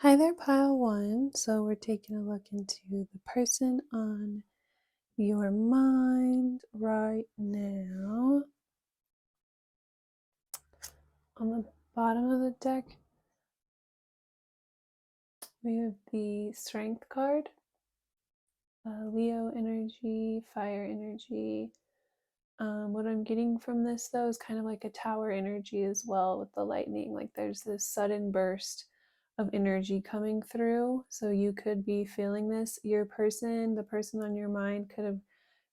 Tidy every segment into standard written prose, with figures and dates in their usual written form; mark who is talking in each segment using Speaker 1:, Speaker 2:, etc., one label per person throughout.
Speaker 1: Hi there, pile one. So we're taking a look into the person on your mind right now. On the bottom of the deck, we have the Strength card, Leo energy, fire energy. What I'm getting from this, though, is kind of like a tower energy as well with the lightning. Like there's this sudden burst of energy coming through. So you could be feeling this. Your person, the person on your mind, could have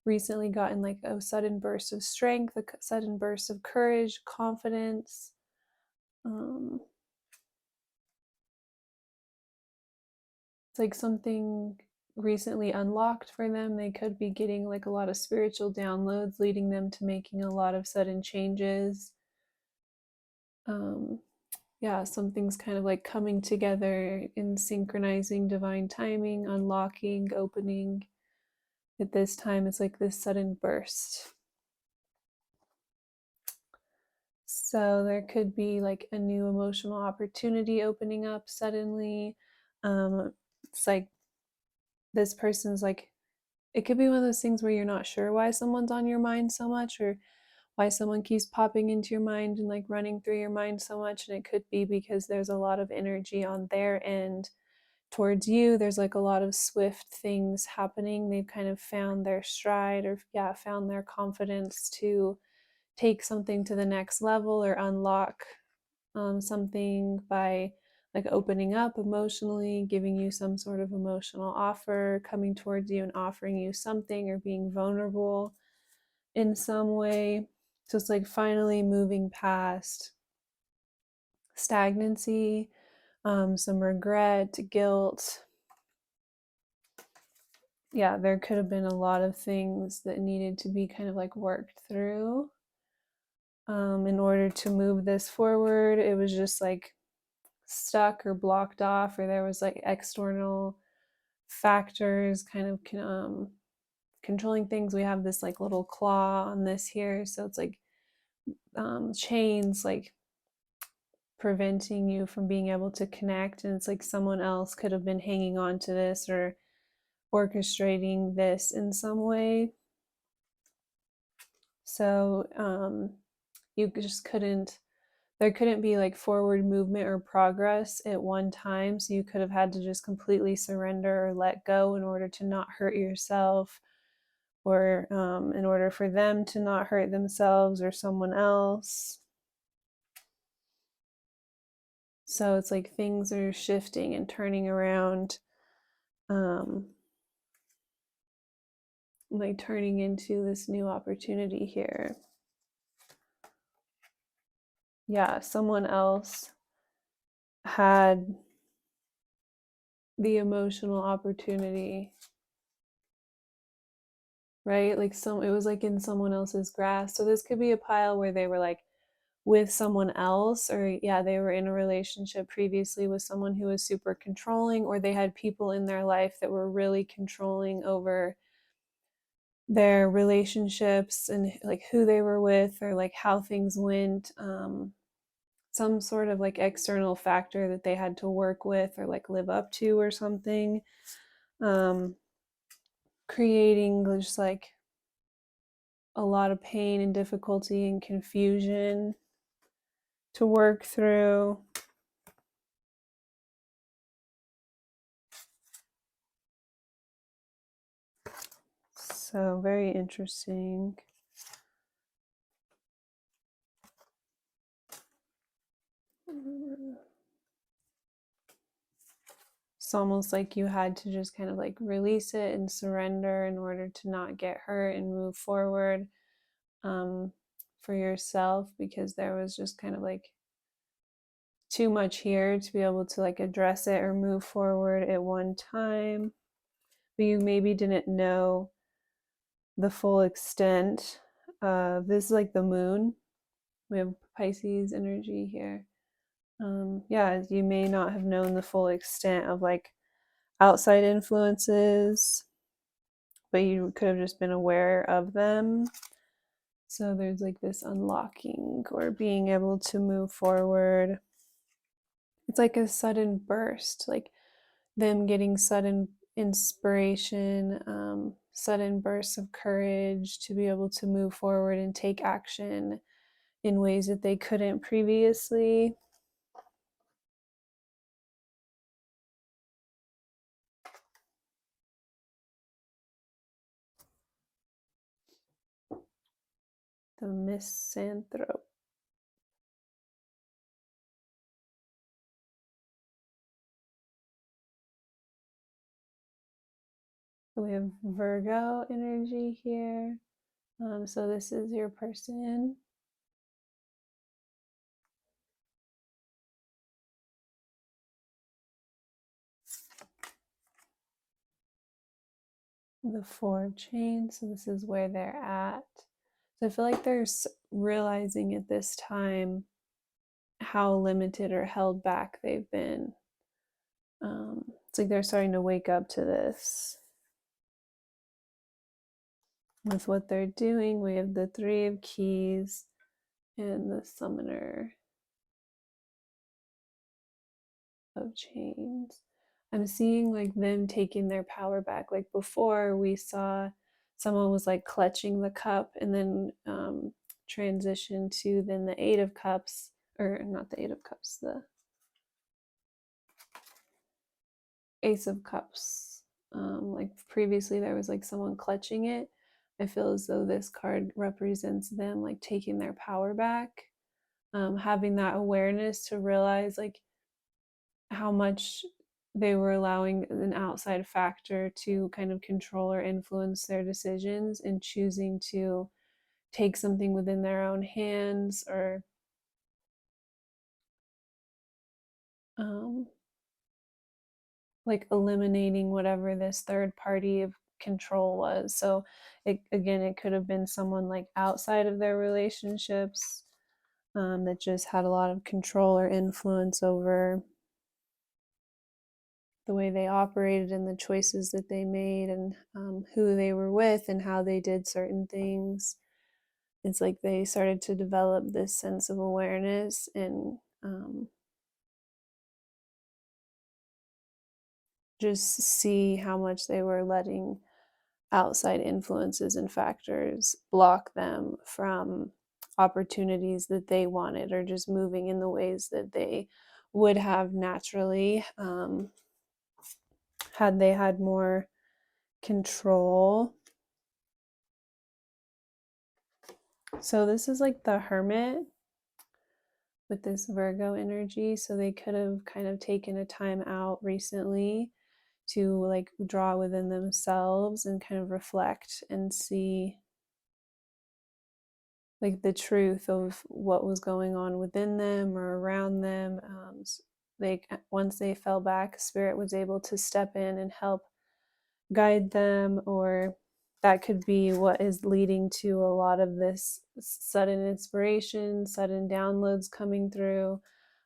Speaker 1: recently gotten like a sudden burst of strength, a sudden burst of courage, confidence. It's like something recently unlocked for them. They could be getting like a lot of spiritual downloads, leading them to making a lot of sudden changes. Yeah, something's kind of like coming together in synchronizing divine timing, unlocking, opening. At this time, it's like this sudden burst. So there could be like a new emotional opportunity opening up suddenly. It's like this person's like, it could be one of those things where you're not sure why someone's on your mind so much, or why someone keeps popping into your mind and like running through your mind so much. And it could be because there's a lot of energy on their end towards you. There's like a lot of swift things happening. They've kind of found their stride, or found their confidence to take something to the next level or unlock something by like opening up emotionally, giving you some sort of emotional offer, coming towards you and offering you something, or being vulnerable in some way. So it's like finally moving past stagnancy, some regret, guilt. Yeah, there could have been a lot of things that needed to be kind of like worked through in order to move this forward. It was just like stuck or blocked off, or there was like external factors kind of controlling things. We have this like little claw on this here, so it's like chains like preventing you from being able to connect, and it's like someone else could have been hanging on to this or orchestrating this in some way. So you just couldn't, there couldn't be like forward movement or progress at one time. So you could have had to just completely surrender or let go in order to not hurt yourself, or in order for them to not hurt themselves or someone else. So it's like things are shifting and turning around, like turning into this new opportunity here. Yeah, someone else had the emotional opportunity, right? Like it was like in someone else's grasp. So this could be a pile where they were like with someone else, or they were in a relationship previously with someone who was super controlling, or they had people in their life that were really controlling over their relationships and like who they were with, or like how things went. Some sort of like external factor that they had to work with or like live up to or something, creating just like a lot of pain and difficulty and confusion to work through. So very interesting. It's almost like you had to just kind of like release it and surrender in order to not get hurt and move forward, for yourself, because there was just kind of like too much here to be able to like address it or move forward at one time. But you maybe didn't know the full extent of this is like the moon. We have Pisces energy here. You may not have known the full extent of like outside influences, but you could have just been aware of them. So there's like this unlocking or being able to move forward it's like a sudden burst, like them getting sudden inspiration, sudden bursts of courage to be able to move forward and take action in ways that they couldn't previously. The misanthrope. So we have Virgo energy here. So this is your person. The Four of Chains. So this is where they're at. So I feel like they're realizing at this time how limited or held back they've been. It's like they're starting to wake up to this. With what they're doing, we have the Three of Keys and the Summoner of Chains. I'm seeing like them taking their power back. Like before, we saw someone was like clutching the cup and then transition to then the Eight of Cups, or not the Eight of Cups, the Ace of Cups. Like previously, there was like someone clutching it. I feel as though this card represents them like taking their power back, having that awareness to realize like how much they were allowing an outside factor to kind of control or influence their decisions, and choosing to take something within their own hands, or um, like eliminating whatever this third party of control was. So it could have been someone like outside of their relationships, that just had a lot of control or influence over the way they operated and the choices that they made, and who they were with and how they did certain things. It's like they started to develop this sense of awareness, and just see how much they were letting outside influences and factors block them from opportunities that they wanted, or just moving in the ways that they would have naturally, had they had more control. So this is like the Hermit with this Virgo energy. So they could have kind of taken a time out recently to like draw within themselves and kind of reflect and see like the truth of what was going on within them or around them. They, once they fell back, spirit was able to step in and help guide them, or that could be what is leading to a lot of this sudden inspiration, sudden downloads coming through,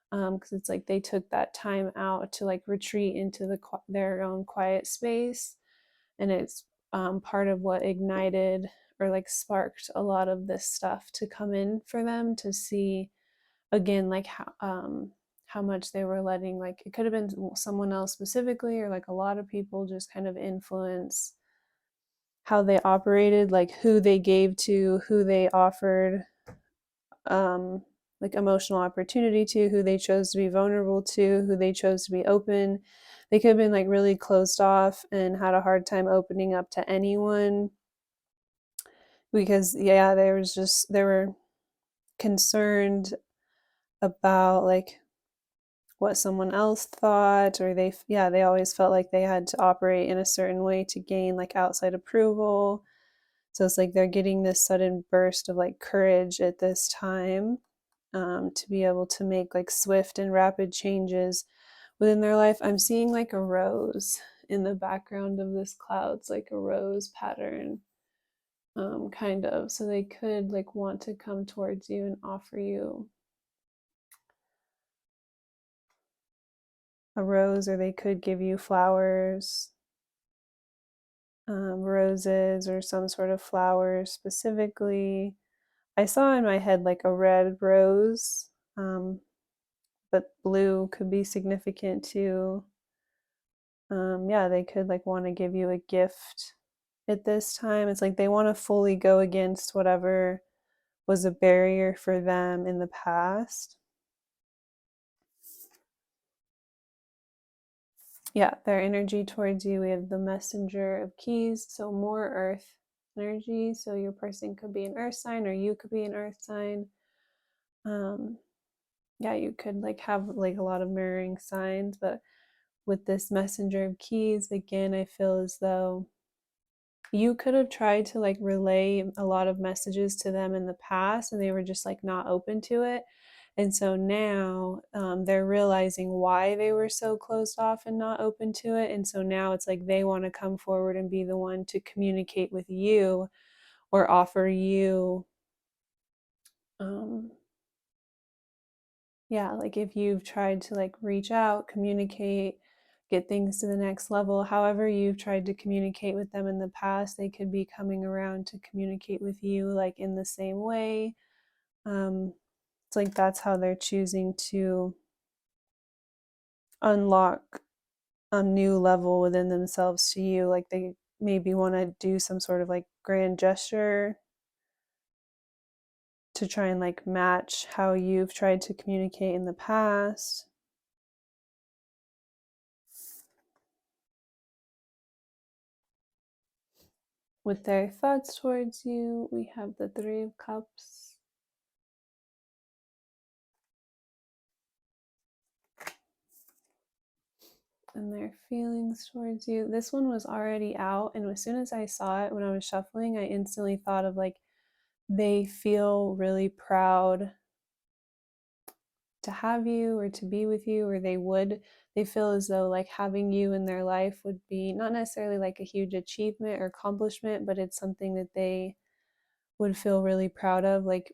Speaker 1: because it's like they took that time out to like retreat into their own quiet space, and it's part of what ignited or like sparked a lot of this stuff to come in for them, to see again like how much they were letting, like it could have been someone else specifically, or like a lot of people just kind of influence how they operated, like who they gave to, who they offered like emotional opportunity to, who they chose to be vulnerable to, who they chose to be open. They could have been like really closed off and had a hard time opening up to anyone, because yeah, they were concerned about like what someone else thought, or they always felt like they had to operate in a certain way to gain like outside approval. So it's like they're getting this sudden burst of like courage at this time, to be able to make like swift and rapid changes within their life. I'm seeing like a rose in the background of this clouds, like a rose pattern, kind of. So they could like want to come towards you and offer you a rose, or they could give you flowers, roses or some sort of flowers specifically. I saw in my head like a red rose, but blue could be significant too. Yeah, they could like want to give you a gift at this time. It's like they want to fully go against whatever was a barrier for them in the past. Yeah, their energy towards you. We have the Messenger of Keys, so more earth energy. So your person could be an earth sign, or you could be an earth sign. Yeah, you could like have like a lot of mirroring signs, but with this Messenger of Keys, again, I feel as though you could have tried to like relay a lot of messages to them in the past and they were just like not open to it. And so now they're realizing why they were so closed off and not open to it. And so now it's like they want to come forward and be the one to communicate with you or offer you, yeah, like if you've tried to like reach out, communicate, get things to the next level, however you've tried to communicate with them in the past, they could be coming around to communicate with you like in the same way. It's like that's how they're choosing to unlock a new level within themselves to you. Like they maybe want to do some sort of like grand gesture to try and like match how you've tried to communicate in the past. With their thoughts towards you, we have the Three of Cups. And their feelings towards you. This one was already out, and as soon as I saw it when I was shuffling, I instantly thought of like they feel really proud to have you or to be with you, or they feel as though like having you in their life would be not necessarily like a huge achievement or accomplishment, but it's something that they would feel really proud of. Like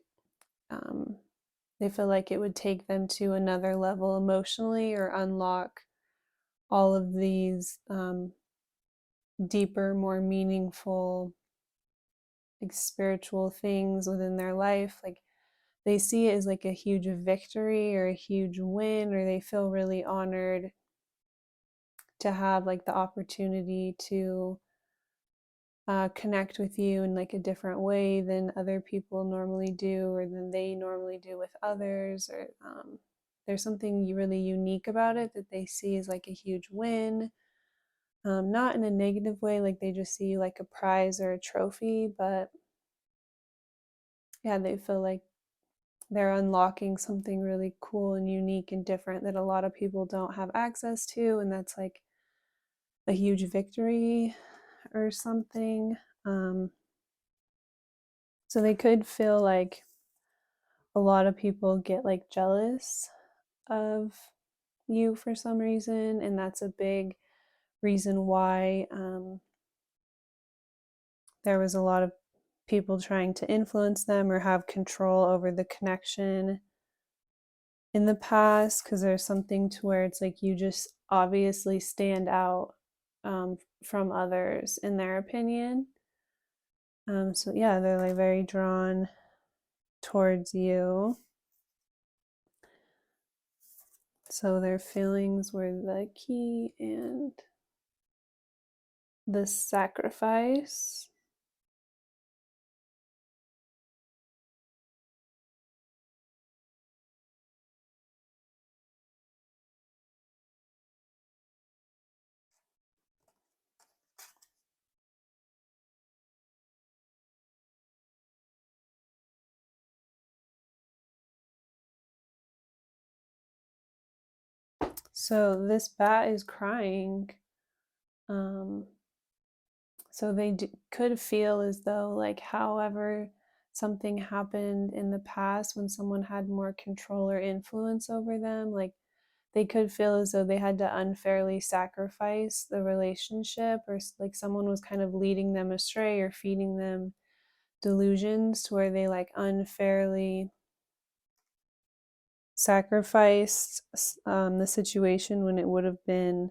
Speaker 1: they feel like it would take them to another level emotionally or unlock all of these deeper, more meaningful, like spiritual things within their life. Like they see it as like a huge victory or a huge win, or they feel really honored to have like the opportunity to connect with you in like a different way than other people normally do, or than they normally do with others, or there's something really unique about it that they see as like a huge win. Not in a negative way, like they just see you like a prize or a trophy, but yeah, they feel like they're unlocking something really cool and unique and different that a lot of people don't have access to, and that's like a huge victory or something. So they could feel like a lot of people get like jealous of you for some reason, and that's a big reason why there was a lot of people trying to influence them or have control over the connection in the past, because there's something to where it's like you just obviously stand out from others in their opinion. So yeah, they're like very drawn towards you. So their feelings were the key and the sacrifice. So this bat is crying. Um, so they could feel as though, like, however, something happened in the past when someone had more control or influence over them, like, they could feel as though they had to unfairly sacrifice the relationship, or like someone was kind of leading them astray or feeding them delusions to where they like unfairly sacrificed the situation when it would have been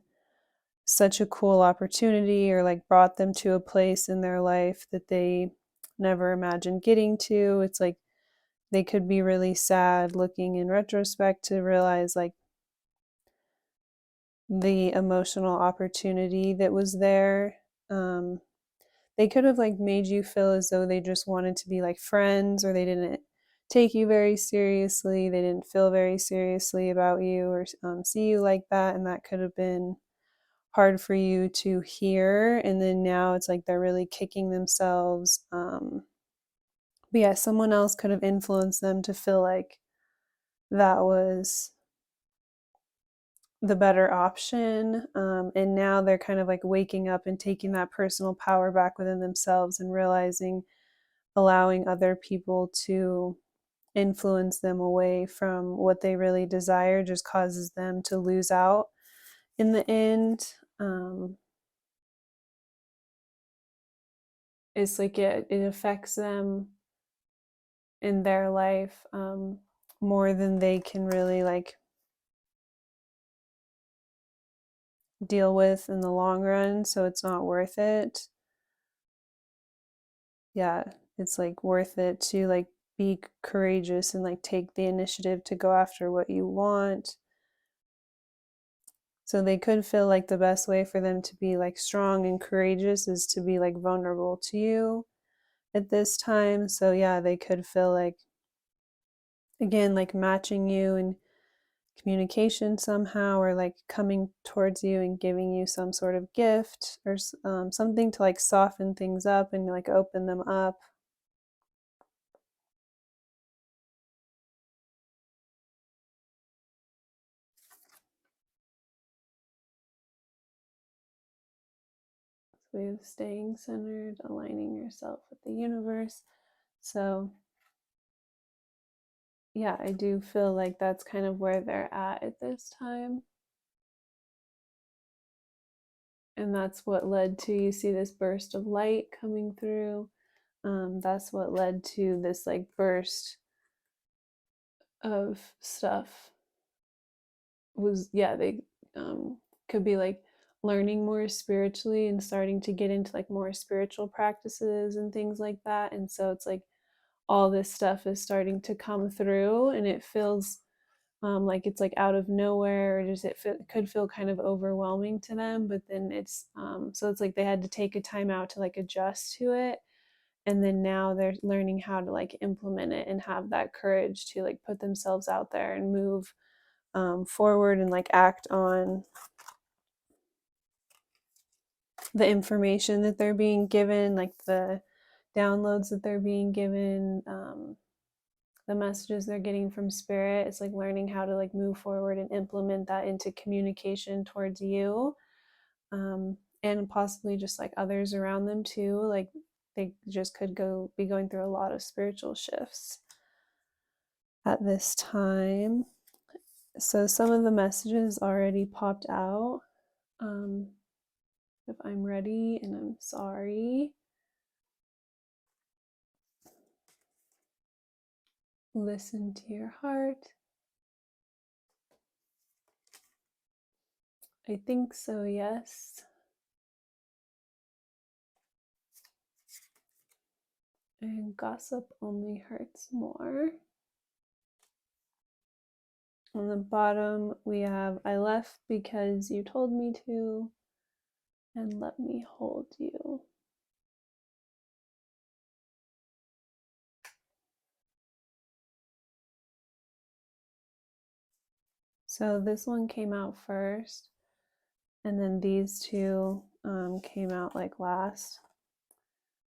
Speaker 1: such a cool opportunity, or like brought them to a place in their life that they never imagined getting to. It's like they could be really sad looking in retrospect to realize like the emotional opportunity that was there. They could have like made you feel as though they just wanted to be like friends, or they didn't take you very seriously. They didn't feel very seriously about you, or see you like that. And that could have been hard for you to hear. And then now it's like they're really kicking themselves. But yeah, someone else could have influenced them to feel like that was the better option. And now they're kind of like waking up and taking that personal power back within themselves and realizing allowing other people to influence them away from what they really desire just causes them to lose out in the end. It's like it affects them in their life more than they can really like deal with in the long run, so it's not worth it. Yeah, it's like worth it to like be courageous and like take the initiative to go after what you want. So they could feel like the best way for them to be like strong and courageous is to be like vulnerable to you at this time. So yeah, they could feel like, again, like matching you in communication somehow, or like coming towards you and giving you some sort of gift, or something to like soften things up and like open them up. Way of staying centered, aligning yourself with the universe. So yeah, I do feel like that's kind of where they're at this time. And that's what led to, you see this burst of light coming through. That's what led to this like burst of stuff. Was, yeah, they could be like learning more spiritually and starting to get into like more spiritual practices and things like that. And so it's like all this stuff is starting to come through, and it feels like it's like out of nowhere, or just could feel kind of overwhelming to them. But then it's so it's like they had to take a time out to like adjust to it, and then now they're learning how to like implement it and have that courage to like put themselves out there and move forward and like act on the information that they're being given, like the downloads that they're being given, the messages they're getting from spirit. It's like learning how to like move forward and implement that into communication towards you, and possibly just like others around them too. Like they just could be going through a lot of spiritual shifts at this time. So some of the messages already popped out. If I'm ready, and I'm sorry. Listen to your heart. I think so, yes. And gossip only hurts more. On the bottom, we have, I left because you told me to, and let me hold you. So this one came out first, and then these two came out like last.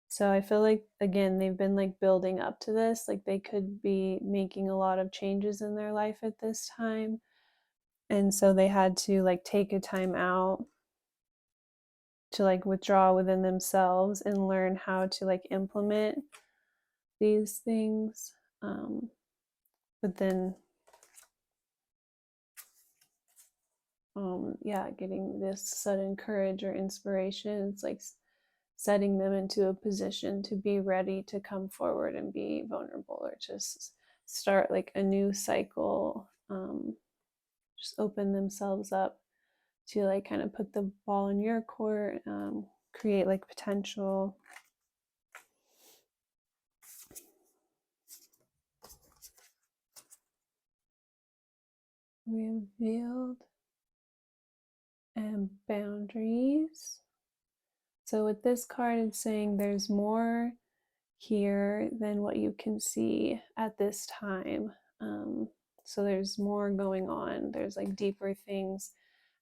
Speaker 1: So I feel like, again, they've been like building up to this. Like they could be making a lot of changes in their life at this time. And so they had to like take a time out to like withdraw within themselves and learn how to like implement these things. But then yeah, getting this sudden courage or inspiration, it's like setting them into a position to be ready to come forward and be vulnerable, or just start like a new cycle, just open themselves up to like kind of put the ball in your court, create like potential. Revealed. and boundaries. So with this card, it's saying there's more here than what you can see at this time. So there's more going on. There's like deeper things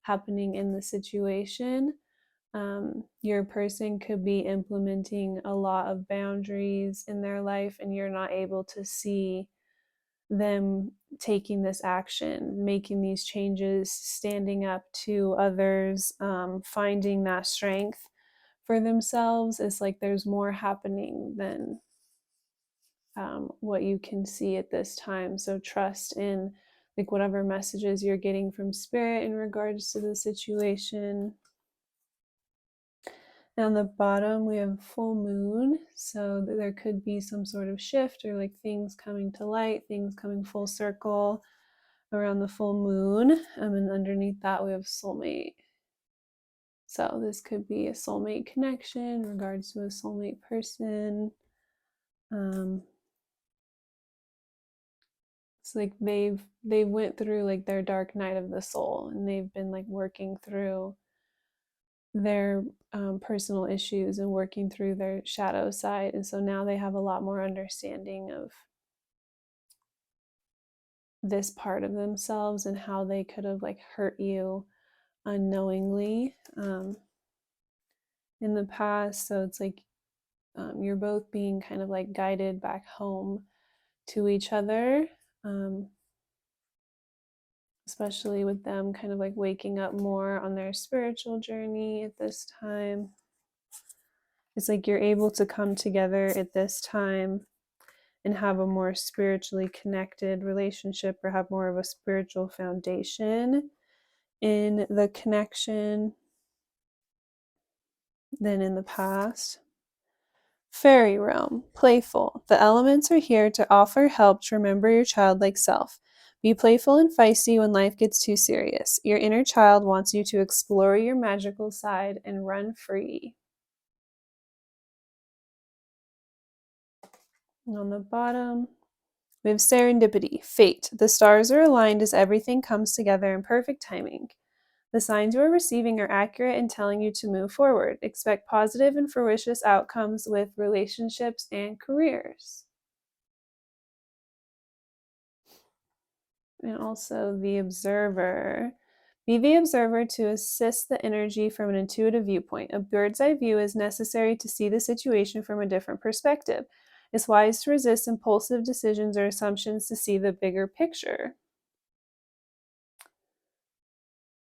Speaker 1: happening in the situation. Your person could be implementing a lot of boundaries in their life, and you're not able to see them taking this action, making these changes, standing up to others, finding that strength for themselves. It's like there's more happening than what you can see at this time. So trust in like whatever messages you're getting from spirit in regards to the situation. And on the bottom, we have full moon. So there could be some sort of shift or like things coming to light, things coming full circle around the full moon. And underneath that, we have soulmate. So this could be a soulmate connection in regards to a soulmate person. It's like they went through like their dark night of the soul, and they've been like working through their personal issues and working through their shadow side, and so now they have a lot more understanding of this part of themselves and how they could have like hurt you unknowingly in the past. So it's like you're both being kind of like guided back home to each other, especially with them kind of like waking up more on their spiritual journey at this time. It's like you're able to come together at this time and have a more spiritually connected relationship, or have more of a spiritual foundation in the connection than in the past. Fairy realm, playful. The elements are here to offer help to remember your childlike self. Be playful and feisty when life gets too serious. Your inner child wants you to explore your magical side and run free. And on the bottom, we have serendipity, fate. The stars are aligned as everything comes together in perfect timing. The signs you are receiving are accurate in telling you to move forward. Expect positive and fruitious outcomes with relationships and careers. And also the observer. Be the observer to assist the energy from an intuitive viewpoint. A bird's eye view is necessary to see the situation from a different perspective. It's wise to resist impulsive decisions or assumptions to see the bigger picture.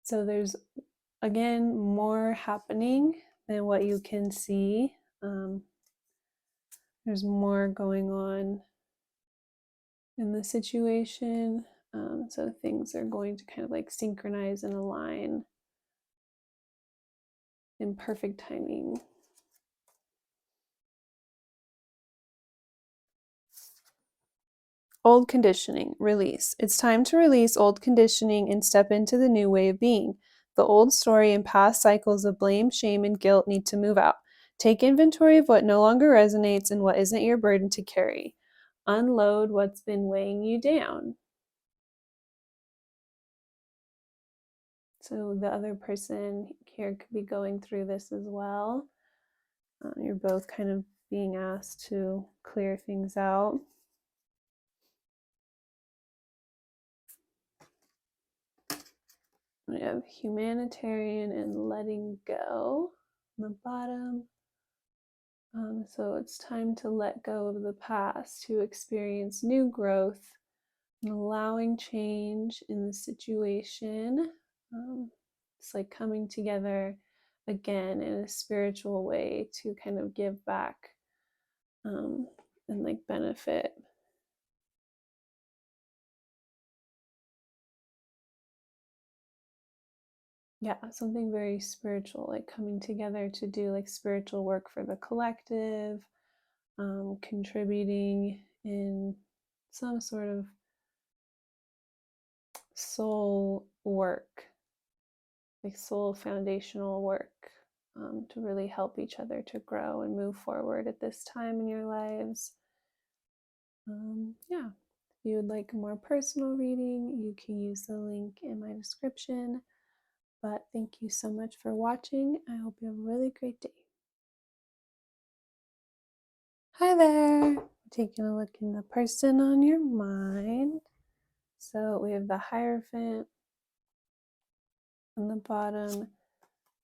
Speaker 1: So there's, again, more happening than what you can see. There's more going on in the situation. So things are going to kind of like synchronize and align in perfect timing. Old conditioning, release. It's time to release old conditioning and step into the new way of being. The old story and past cycles of blame, shame, and guilt need to move out. Take inventory of what no longer resonates and what isn't your burden to carry. Unload what's been weighing you down. So the other person here could be going through this as well. You're both kind of being asked to clear things out. We have humanitarian and letting go on the bottom. So it's time to let go of the past, to experience new growth and allowing change in the situation. It's like coming together again in a spiritual way to kind of give back and like benefit. Yeah, something very spiritual, like coming together to do like spiritual work for the collective, contributing in some sort of soul work, like soul foundational work, to really help each other to grow and move forward at this time in your lives. Yeah, if you would like a more personal reading, you can use the link in my description. But thank you so much for watching. I hope you have a really great day. Hi there. Taking a look in the person on your mind. So we have the Hierophant on the bottom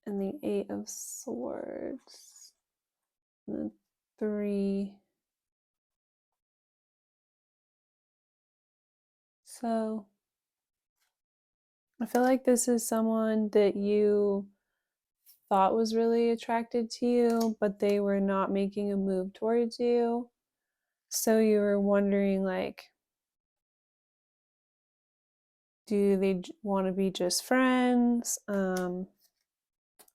Speaker 1: and the Eight of Swords and the 3. So I feel like this is someone that you thought was really attracted to you, but they were not making a move towards you. So you were wondering, like, do they want to be just friends? Are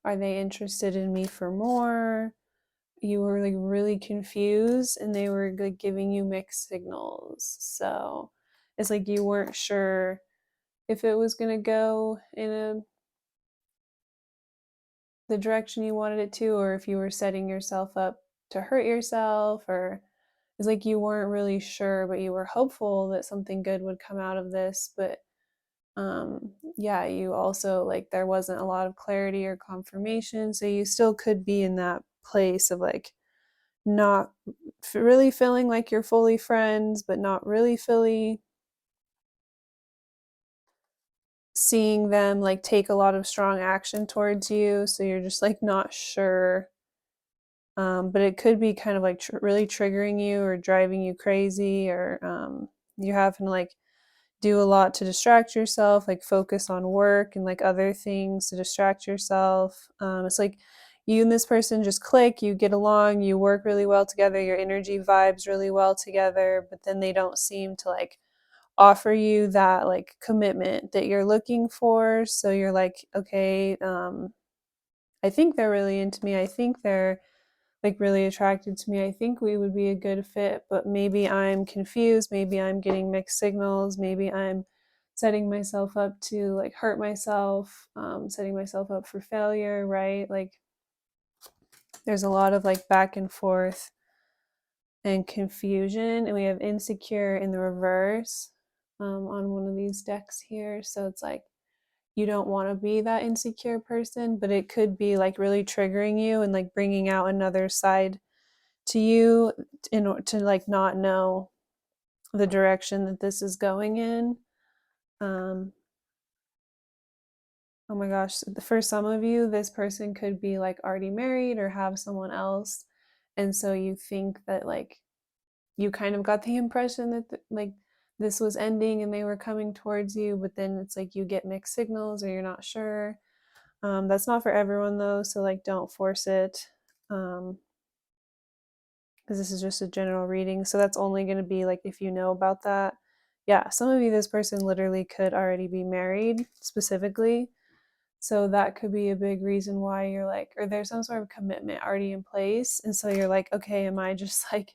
Speaker 1: they interested in me for more? You were like really confused and they were like giving you mixed signals. So it's like you weren't sure if it was going to go in the direction you wanted it to, or if you were setting yourself up to hurt yourself, or it's like you weren't really sure, but you were hopeful that something good would come out of this. But yeah, you also, like, there wasn't a lot of clarity or confirmation, so you still could be in that place of like not really feeling like you're fully friends, but not really fully seeing them like take a lot of strong action towards you, so you're just like not sure. But it could be kind of like really triggering you or driving you crazy, or you having to like do a lot to distract yourself, like focus on work and like other things to distract yourself. It's like you and this person just click, you get along, you work really well together, your energy vibes really well together, but then they don't seem to like offer you that like commitment that you're looking for. So you're like, okay, I think they're really into me. I think they're like really attracted to me. I think we would be a good fit, but maybe I'm confused. Maybe I'm getting mixed signals. Maybe I'm setting myself up to like hurt myself, setting myself up for failure, right? Like there's a lot of like back and forth and confusion. And we have insecure in the reverse on one of these decks here. So it's like you don't want to be that insecure person, but it could be like really triggering you and like bringing out another side to you in order to like not know the direction that this is going in. um oh my gosh, for some of you this person could be like already married or have someone else, and so you think that like you kind of got the impression that like this was ending and they were coming towards you, but then it's like you get mixed signals or you're not sure. That's not for everyone though, so like don't force it. Because this is just a general reading. So that's only going to be like if you know about that. Yeah, some of you, this person literally could already be married specifically. So that could be a big reason why you're like, or there's some sort of commitment already in place. And so you're like, okay, am I just like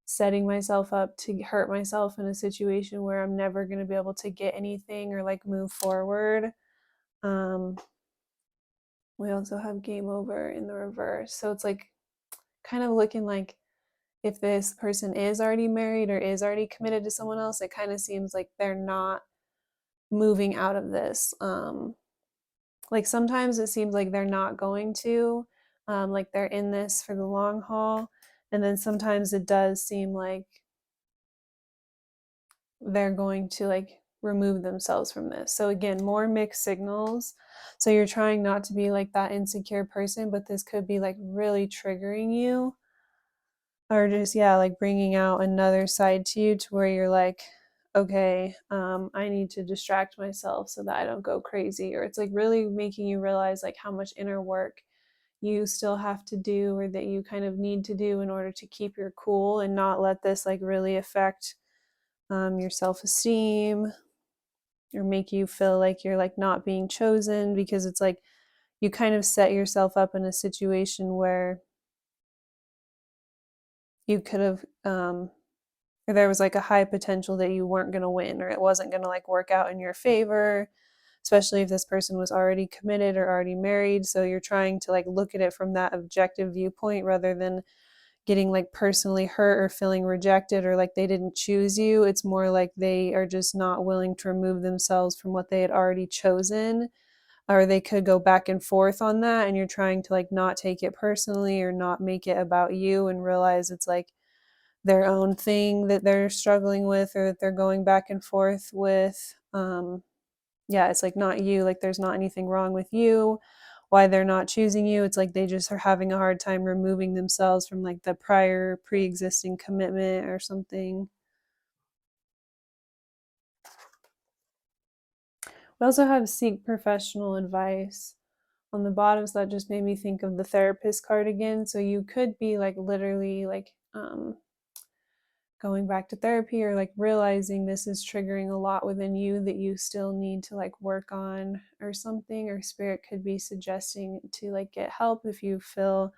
Speaker 1: setting myself up to hurt myself in a situation where I'm never going to be able to get anything or like move forward? Um, we also have game over in the reverse. So it's like kind of looking like if this person is already married or is already committed to someone else, it kind of seems like they're not moving out of this. Like sometimes it seems like they're not going to, like they're in this for the long haul. And then sometimes it does seem like they're going to like remove themselves from this. So again, more mixed signals. So you're trying not to be like that insecure person, but this could be like really triggering you, or just yeah, like bringing out another side to you to where you're like, okay, I need to distract myself so that I don't go crazy. Or it's like really making you realize like how much inner work you still have to do, or that you kind of need to do in order to keep your cool and not let this like really affect your self-esteem or make you feel like you're like not being chosen, because it's like you kind of set yourself up in a situation where you could have or there was like a high potential that you weren't going to win, or it wasn't going to like work out in your favor, especially if this person was already committed or already married. So you're trying to like look at it from that objective viewpoint rather than getting like personally hurt or feeling rejected or like they didn't choose you. It's more like they are just not willing to remove themselves from what they had already chosen. or they could go back and forth on that, and you're trying to like not take it personally or not make it about you and realize it's like their own thing that they're struggling with or that they're going back and forth with. Yeah, it's like not you, like there's not anything wrong with you, why they're not choosing you. It's like they just are having a hard time removing themselves from like the prior pre-existing commitment or something. We also have seek professional advice on the bottom, so that just made me think of the therapist card again. So you could be like literally like going back to therapy or like realizing this is triggering a lot within you that you still need to like work on or something, or spirit could be suggesting to like get help if you feel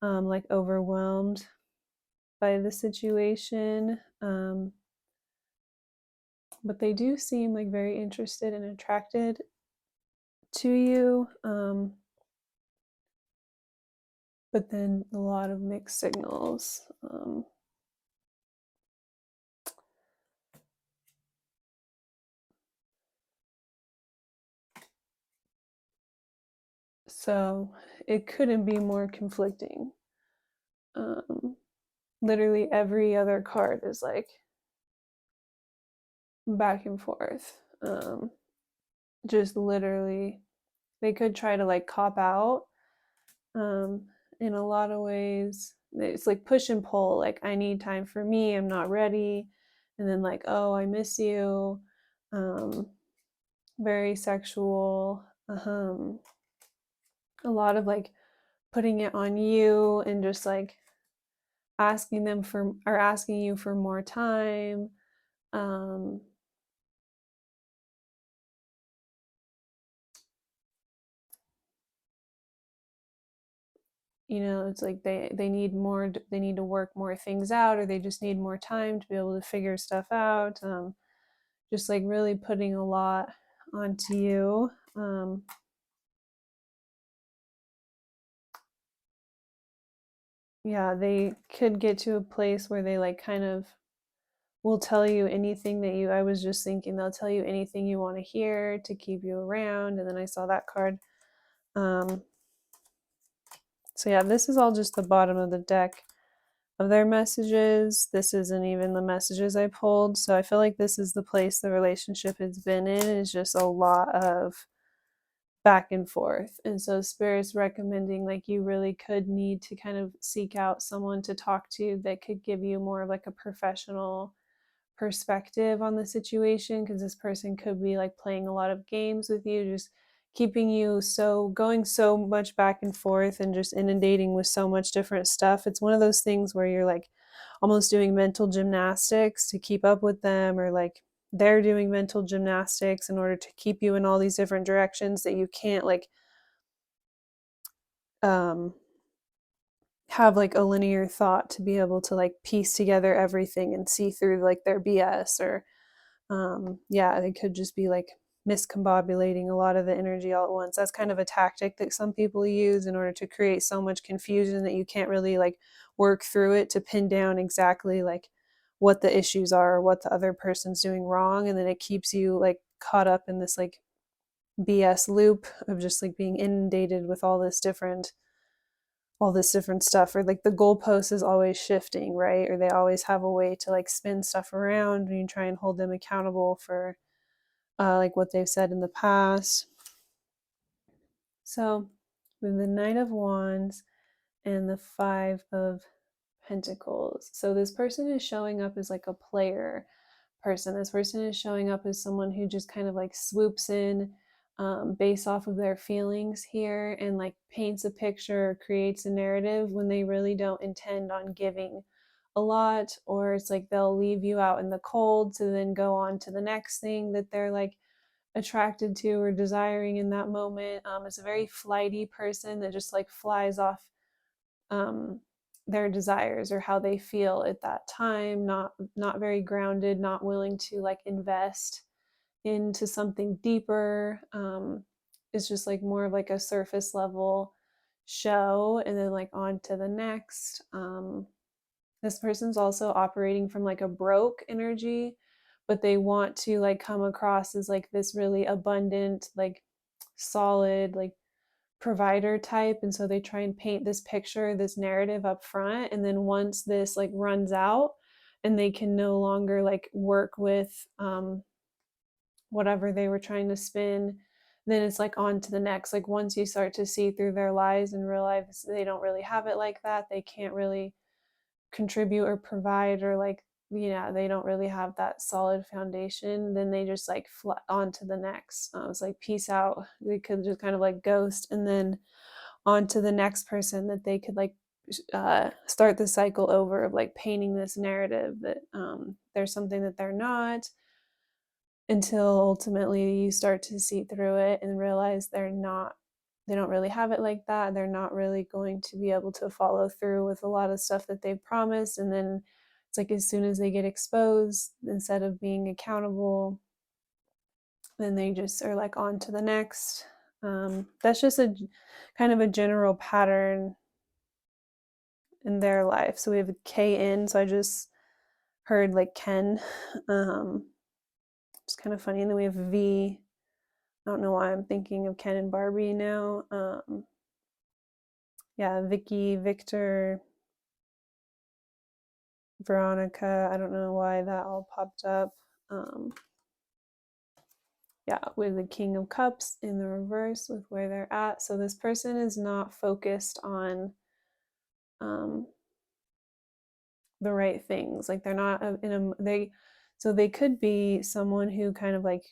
Speaker 1: like overwhelmed by the situation. But they do seem like very interested and attracted to you. But then a lot of mixed signals. So it couldn't be more conflicting. Um, Literally every other card is like back and forth. Just literally, they could try to like cop out in a lot of ways. It's like push and pull, like, I need time for me, I'm not ready. And then, like, oh, I miss you. Um, Very sexual. A lot of like putting it on you and just like asking them for or asking you for more time. Um, it's like they need more, they need to work more things out, or they just need more time to be able to figure stuff out. Just like really putting a lot onto you. Yeah, they could get to a place where they like kind of will tell you anything that you, I was just thinking they'll tell you anything you want to hear to keep you around. And then I saw that card. um so yeah, this is all just the bottom of the deck of their messages. This isn't even the messages I pulled. So I feel like this is the place the relationship has been in, is just a lot of back and forth. And so spirit's recommending like you really could need to kind of seek out someone to talk to that could give you more of like a professional perspective on the situation, because this person could be like playing a lot of games with you, just keeping you so going so much back and forth and just inundating with so much different stuff. It's one of those things where you're like almost doing mental gymnastics to keep up with them, or like they're doing mental gymnastics in order to keep you in all these different directions that you can't like um have like a linear thought to be able to like piece together everything and see through like their BS. Or yeah, they could just be like miscombobulating a lot of the energy all at once. That's kind of a tactic that some people use in order to create so much confusion that you can't really like work through it to pin down exactly like what the issues are or what the other person's doing wrong. And then it keeps you like caught up in this like BS loop of just like being inundated with all this different stuff, or like the goalpost is always shifting, right? Or they always have a way to like spin stuff around when you try and hold them accountable for like what they've said in the past. So with the Knight of Wands and the Five of Pentacles, so this person is showing up as like a player person. This person is showing up as someone who just kind of like swoops in based off of their feelings here and like paints a picture or creates a narrative when they really don't intend on giving a lot. Or it's like they'll leave you out in the cold to then go on to the next thing that they're like attracted to or desiring in that moment. It's a very flighty person that just like flies off um, their desires or how they feel at that time. Not very grounded, not willing to like invest into something deeper. It's just like more of like a surface level show, and then like on to the next. This person's also operating from like a broke energy, but they want to like come across as like this really abundant, like solid like provider type, and so they try and paint this picture, this narrative up front, and then once this like runs out and they can no longer like work with whatever they were trying to spin, then it's like on to the next. Like once you start to see through their lies and realize they don't really have it like that, they can't really contribute or provide, or like, they don't really have that solid foundation, then they just like on to the next. It's like peace out. They could just kind of like ghost, and then on to the next person that they could like start the cycle over of like painting this narrative that there's something that they're not, until ultimately you start to see through it and realize they don't really have it like that. They're not really going to be able to follow through with a lot of stuff that they've promised. And then it's like as soon as they get exposed, instead of being accountable, then they just are like on to the next. That's just a kind of a general pattern in their life. So we have a K in, so I just heard like Ken. It's kind of funny. And then we have V. I don't know why I'm thinking of Ken and Barbie now. Yeah, Vicky, Victor, Veronica. I don't know why that all popped up. Yeah, with the King of Cups in the reverse with where they're at. So this person is not focused on the right things. Like they're not so they could be someone who kind of like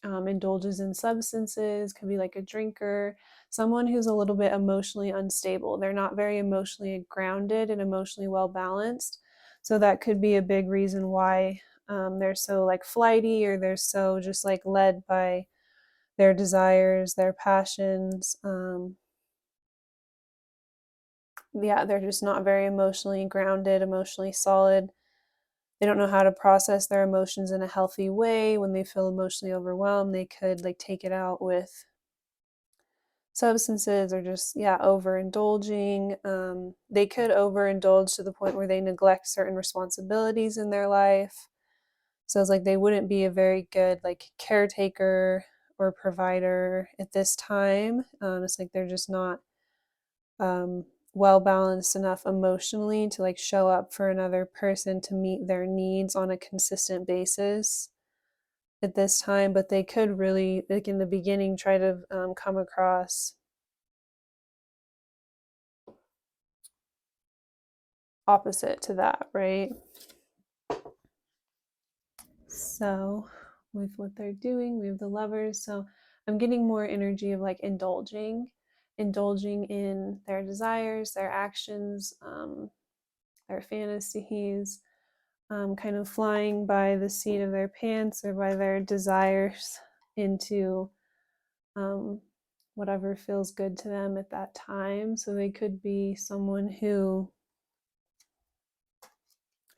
Speaker 1: indulges in substances, could be like a drinker, someone who's a little bit emotionally unstable. They're not very emotionally grounded and emotionally well balanced. So that could be a big reason why they're so like flighty, or they're so just like led by their desires, their passions. Yeah, they're just not very emotionally grounded, emotionally solid. They don't know how to process their emotions in a healthy way. When they feel emotionally overwhelmed, they could like take it out with substances, or just overindulging. They could overindulge to the point where they neglect certain responsibilities in their life. So it's like they wouldn't be a very good like caretaker or provider at this time. It's like they're just not well balanced enough emotionally to like show up for another person to meet their needs on a consistent basis at this time. But they could really, like in the beginning, try to come across opposite to that, right? So with what they're doing, we have the Lovers. So I'm getting more energy of like indulging in their desires, their actions, their fantasies, kind of flying by the seat of their pants or by their desires into whatever feels good to them at that time. So they could be someone who,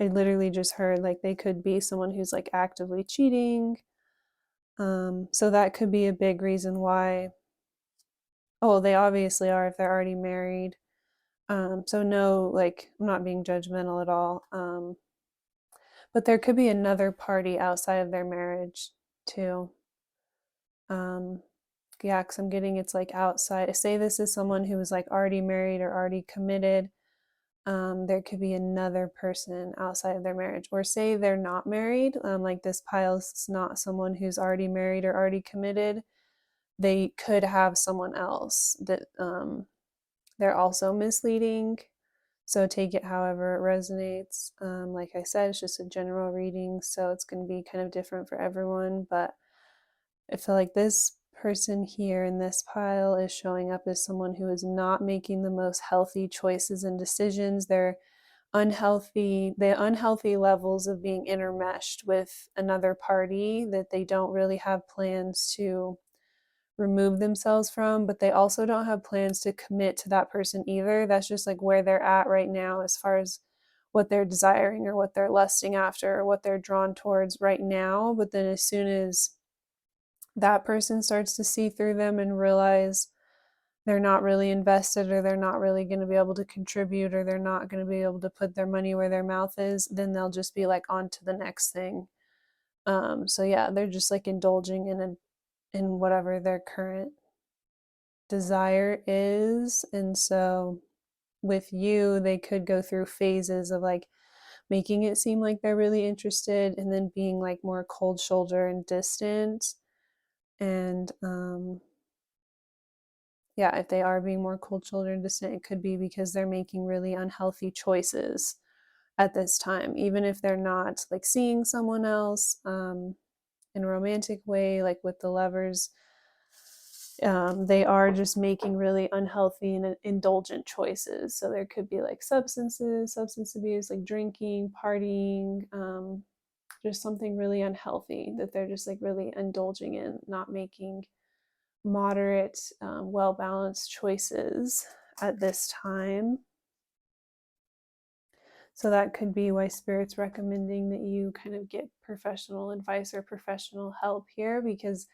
Speaker 1: I literally just heard like they could be someone who's like actively cheating. So that could be a big reason why. Oh, they obviously are if they're already married. So no, like I'm not being judgmental at all. But there could be another party outside of their marriage too. Yeah, because I'm getting it's like outside. Say this is someone who is like already married or already committed. There could be another person outside of their marriage. Or say they're not married, like this pile's not someone who's already married or already committed. They could have someone else that they're also misleading. So take it however it resonates. Like I said, it's just a general reading, so it's going to be kind of different for everyone. But I feel like this person here in this pile is showing up as someone who is not making the most healthy choices and decisions. They're the unhealthy levels of being intermeshed with another party that they don't really have plans to remove themselves from, but they also don't have plans to commit to that person either. That's just like where they're at right now as far as what they're desiring or what they're lusting after or what they're drawn towards right now. But then as soon as that person starts to see through them and realize they're not really invested, or they're not really going to be able to contribute, or they're not going to be able to put their money where their mouth is, then they'll just be like on to the next thing. So yeah, they're just like indulging in whatever their current desire is. And so with you, they could go through phases of like making it seem like they're really interested and then being like more cold shoulder and distant. And yeah, if they are being more cold shoulder and distant, it could be because they're making really unhealthy choices at this time, even if they're not like seeing someone else in a romantic way, like with the lovers. They are just making really unhealthy and indulgent choices. So there could be like substance abuse, like drinking, partying, just something really unhealthy that they're just like really indulging in, not making moderate, well balanced choices at this time. So that could be why Spirit's recommending that you kind of get professional advice or professional help here, because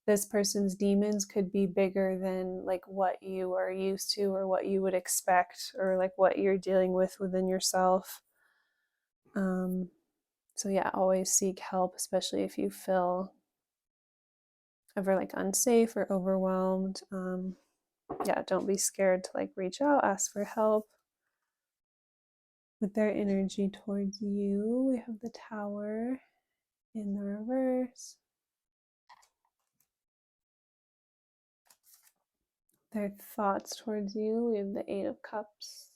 Speaker 1: this person's demons could be bigger than like what you are used to or what you would expect or like what you're dealing with within yourself. So yeah, always seek help, especially if you feel ever like unsafe or overwhelmed. Yeah, don't be scared to like reach out, ask for help. With their energy towards you, we have the Tower in the reverse. Their thoughts towards you, we have the Eight of Cups.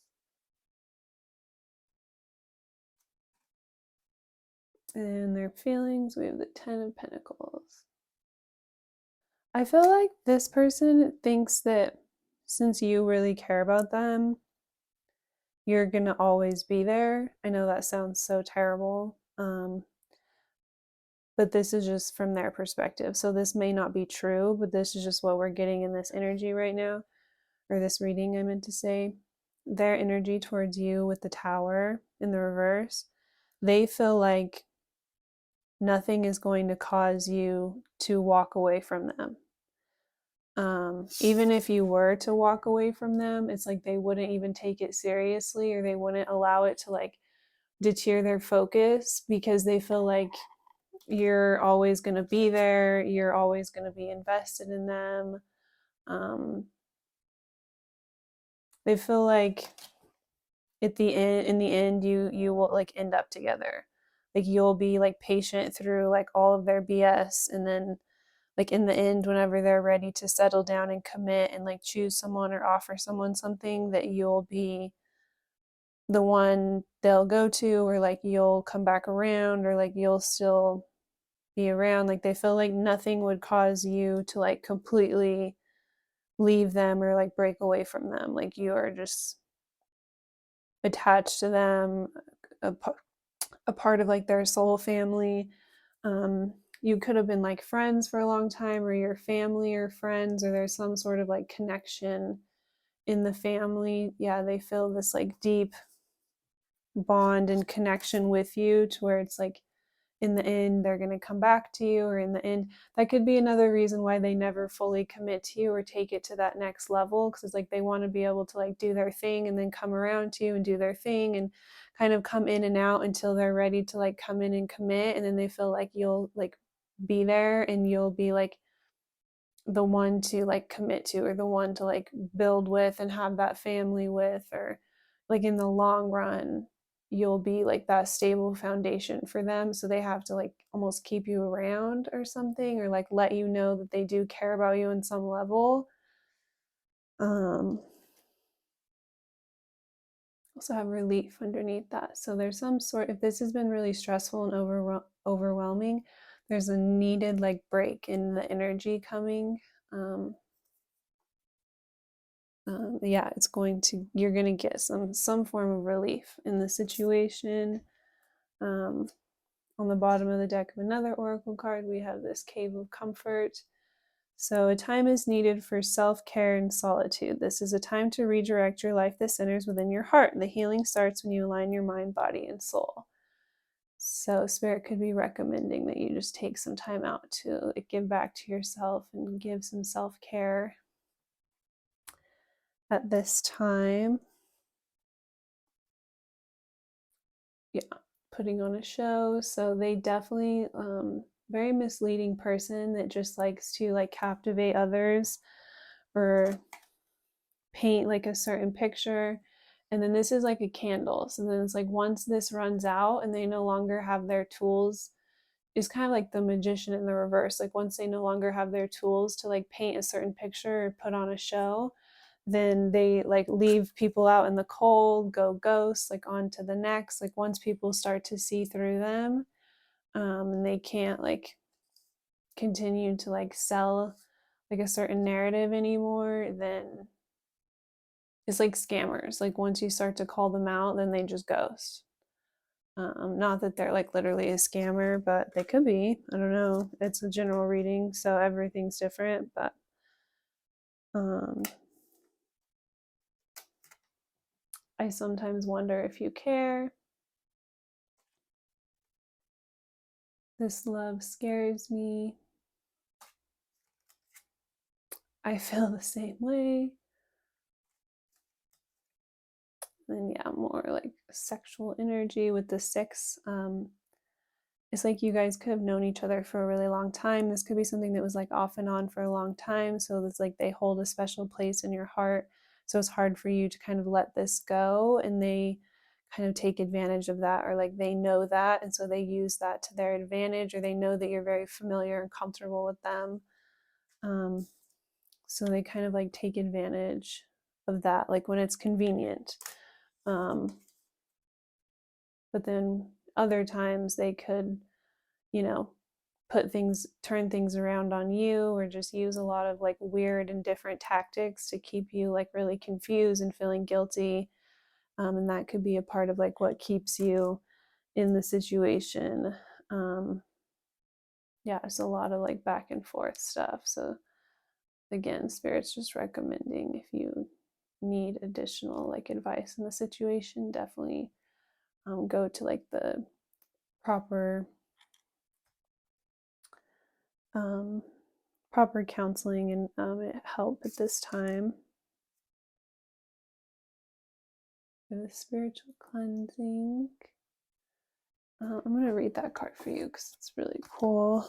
Speaker 1: And their feelings, we have the Ten of Pentacles. I feel like this person thinks that since you really care about them, you're going to always be there. I know that sounds so terrible, but this is just from their perspective. So this may not be true, but this is just what we're getting in this energy right now, or this reading, I meant to say. Their energy towards you with the Tower in the reverse, they feel like nothing is going to cause you to walk away from them. Even if you were to walk away from them, it's like they wouldn't even take it seriously, or they wouldn't allow it to like deter their focus, because they feel like you're always going to be there, you're always going to be invested in them. They feel like at the end, in the end, you will like end up together. Like you'll be like patient through like all of their BS, and then like in the end, whenever they're ready to settle down and commit and like choose someone or offer someone something, that you'll be the one they'll go to, or like you'll come back around, or like you'll still be around. Like they feel like nothing would cause you to like completely leave them or like break away from them. Like you are just attached to them, a part of like their soul family. You could have been like friends for a long time, or your family or friends, or there's some sort of like connection in the family. Yeah, they feel this like deep bond and connection with you, to where it's like in the end they're going to come back to you, or in the end that could be another reason why they never fully commit to you or take it to that next level, because it's like they want to be able to like do their thing and then come around to you and do their thing and kind of come in and out until they're ready to like come in and commit, and then they feel like you'll like be there and you'll be like the one to like commit to, or the one to like build with and have that family with, or like in the long run you'll be like that stable foundation for them. So they have to like almost keep you around or something, or like let you know that they do care about you in some level. Also have relief underneath that. So there's some sort, if this has been really stressful and overwhelming, there's a needed like break in the energy coming. Yeah, it's going to, you're going to get some form of relief in the situation. On the bottom of the deck of another oracle card, we have this Cave of Comfort. So a time is needed for self-care and solitude. This is a time to redirect your life that centers within your heart. The healing starts when you align your mind, body, and soul. So Spirit could be recommending that you just take some time out to give back to yourself and give some self-care at this time. Yeah, putting on a show. So they definitely very misleading person that just likes to like captivate others, or paint like a certain picture. And then this is like a candle. So then it's like once this runs out and they no longer have their tools, it's kind of like the magician in the reverse. Like once they no longer have their tools to like paint a certain picture or put on a show, then they like leave people out in the cold, go ghost, like on to the next. Like once people start to see through them, and they can't like continue to like sell like a certain narrative anymore, then it's like scammers. Like once you start to call them out, then they just ghost. Not that they're like literally a scammer, but they could be. I don't know. It's a general reading, so everything's different. But I sometimes wonder if you care. This love scares me. I feel the same way. And yeah, more like sexual energy with the 6. It's like you guys could have known each other for a really long time. This could be something that was like off and on for a long time. So it's like they hold a special place in your heart. So it's hard for you to kind of let this go. And they kind of take advantage of that, or like they know that. And so they use that to their advantage, or they know that you're very familiar and comfortable with them. So they kind of like take advantage of that, like when it's convenient. But then other times they could, you know, turn things around on you, or just use a lot of like weird and different tactics to keep you like really confused and feeling guilty. And that could be a part of like what keeps you in the situation. Yeah, it's a lot of like back and forth stuff. So again, Spirit's just recommending, if you need additional like advice in the situation, definitely go to like the proper proper counseling and help at this time. For the spiritual cleansing, I'm going to read that card for you because it's really cool.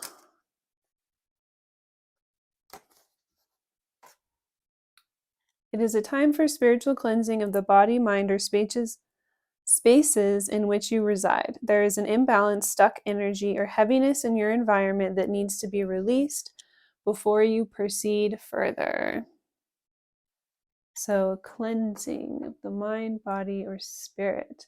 Speaker 1: It is a time for spiritual cleansing of the body, mind, or spaces in which you reside. There is an imbalanced, stuck energy or heaviness in your environment that needs to be released before you proceed further. So, cleansing of the mind, body, or spirit.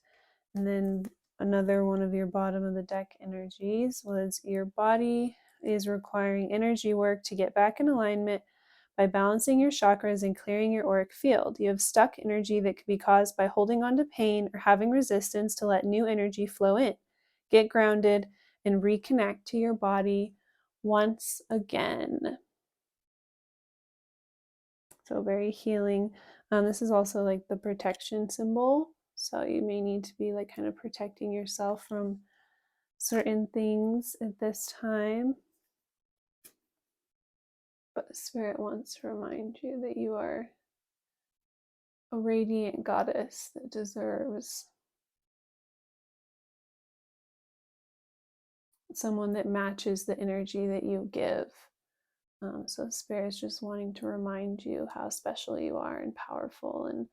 Speaker 1: And then another one of your bottom of the deck energies was your body is requiring energy work to get back in alignment by balancing your chakras and clearing your auric field. You have stuck energy that could be caused by holding on to pain or having resistance to let new energy flow in. Get grounded and reconnect to your body once again. So very healing. This is also like the protection symbol. So you may need to be like kind of protecting yourself from certain things at this time. But Spirit wants to remind you that you are a radiant goddess that deserves someone that matches the energy that you give. So Spirit's just wanting to remind you how special you are and powerful, and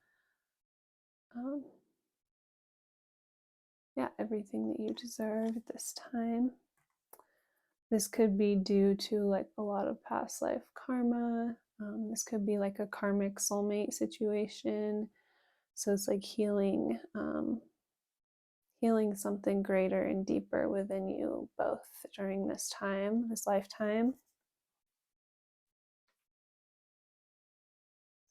Speaker 1: yeah, everything that you deserve at this time. This could be due to like a lot of past life karma. This could be like a karmic soulmate situation. So it's like healing something greater and deeper within you both during this time, this lifetime.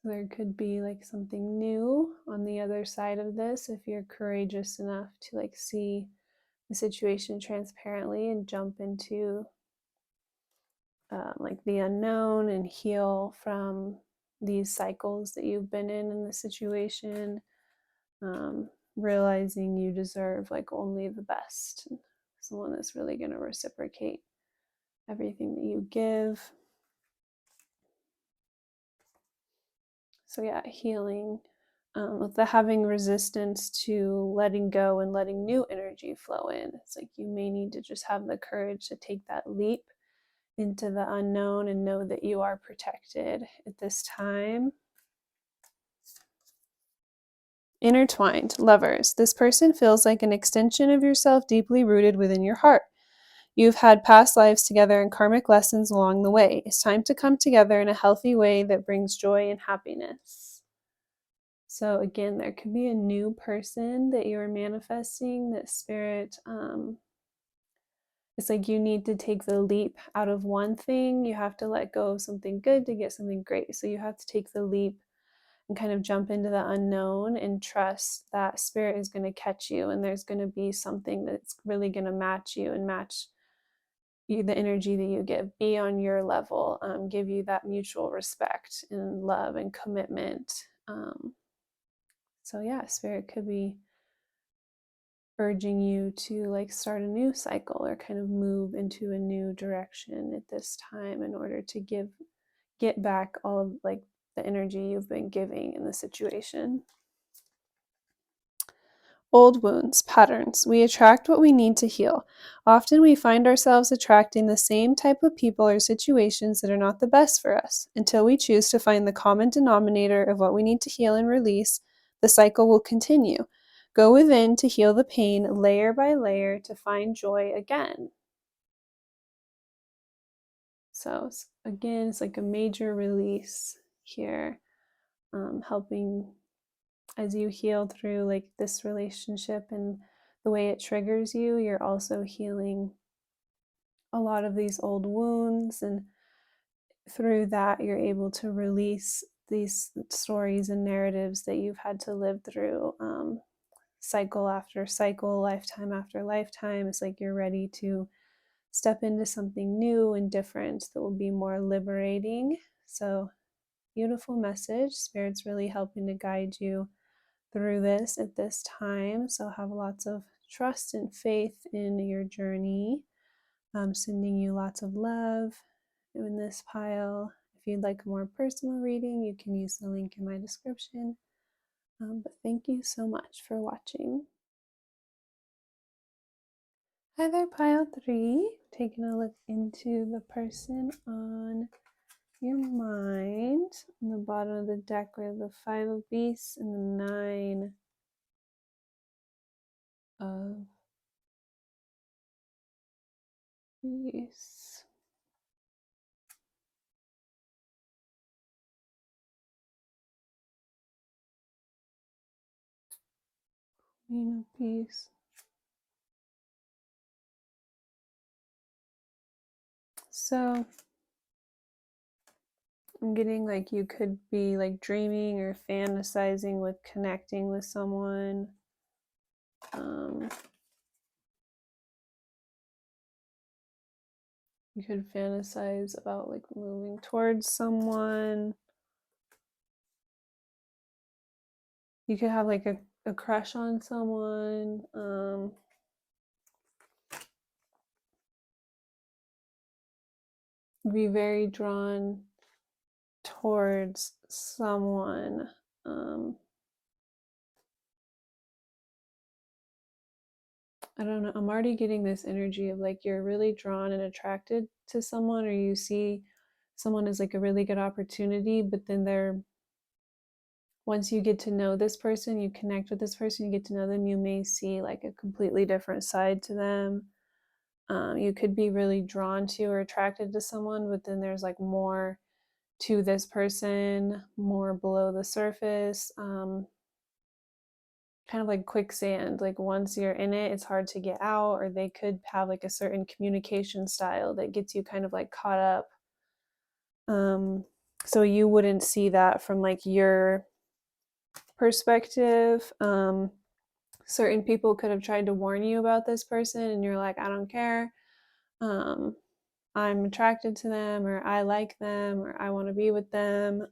Speaker 1: There could be like something new on the other side of this if you're courageous enough to like see the situation transparently and jump into like the unknown and heal from these cycles that you've been in the situation. Realizing you deserve like only the best, someone that's really going to reciprocate everything that you give. So yeah, healing with the having resistance to letting go and letting new energy flow in. It's like you may need to just have the courage to take that leap into the unknown and know that you are protected at this time. Intertwined, lovers. This person feels like an extension of yourself deeply rooted within your heart. You've had past lives together and karmic lessons along the way. It's time to come together in a healthy way that brings joy and happiness. So again, there could be a new person that you're manifesting that spirit, it's like you need to take the leap out of one thing. You have to let go of something good to get something great. So you have to take the leap and kind of jump into the unknown and trust that spirit is going to catch you, and there's going to be something that's really going to match you and match you, the energy that you give, be on your level, give you that mutual respect and love and commitment. So yeah, spirit could be urging you to like start a new cycle or kind of move into a new direction at this time in order to get back all of like the energy you've been giving in the situation. Old wounds, patterns. We attract what we need to heal. Often we find ourselves attracting the same type of people or situations that are not the best for us. Until we choose to find the common denominator of what we need to heal and release, the cycle will continue. Go within to heal the pain layer by layer to find joy again. So again, it's like a major release here, helping as you heal through like this relationship and the way it triggers you. You're also healing a lot of these old wounds, and through that you're able to release these stories and narratives that you've had to live through, cycle after cycle, lifetime after lifetime. It's like you're ready to step into something new and different that will be more liberating. So beautiful message. Spirit's really helping to guide you through this at this time. So have lots of trust and faith in your journey. I'm sending you lots of love in this pile. If you'd like a more personal reading, you can use the link in my description. But thank you so much for watching. Hi there, pile 3. Taking a look into the person on your mind. On the bottom of the deck, we have the 5 of Beasts and the 9 of Beasts. Queen of Peace. So I'm getting like you could be like dreaming or fantasizing with connecting with someone. You could fantasize about like moving towards someone. You could have like a crush on someone. Be very drawn towards someone. I don't know. I'm already getting this energy of like you're really drawn and attracted to someone, or you see someone as like a really good opportunity, but then once you get to know this person, you connect with this person, you get to know them, you may see like a completely different side to them. You could be really drawn to or attracted to someone, but then there's like more to this person, more below the surface. Kind of like quicksand, like once you're in it, it's hard to get out, or they could have like a certain communication style that gets you kind of like caught up. So you wouldn't see that from like your perspective. Certain people could have tried to warn you about this person and you're like, I don't care. I'm attracted to them, or I like them, or I want to be with them.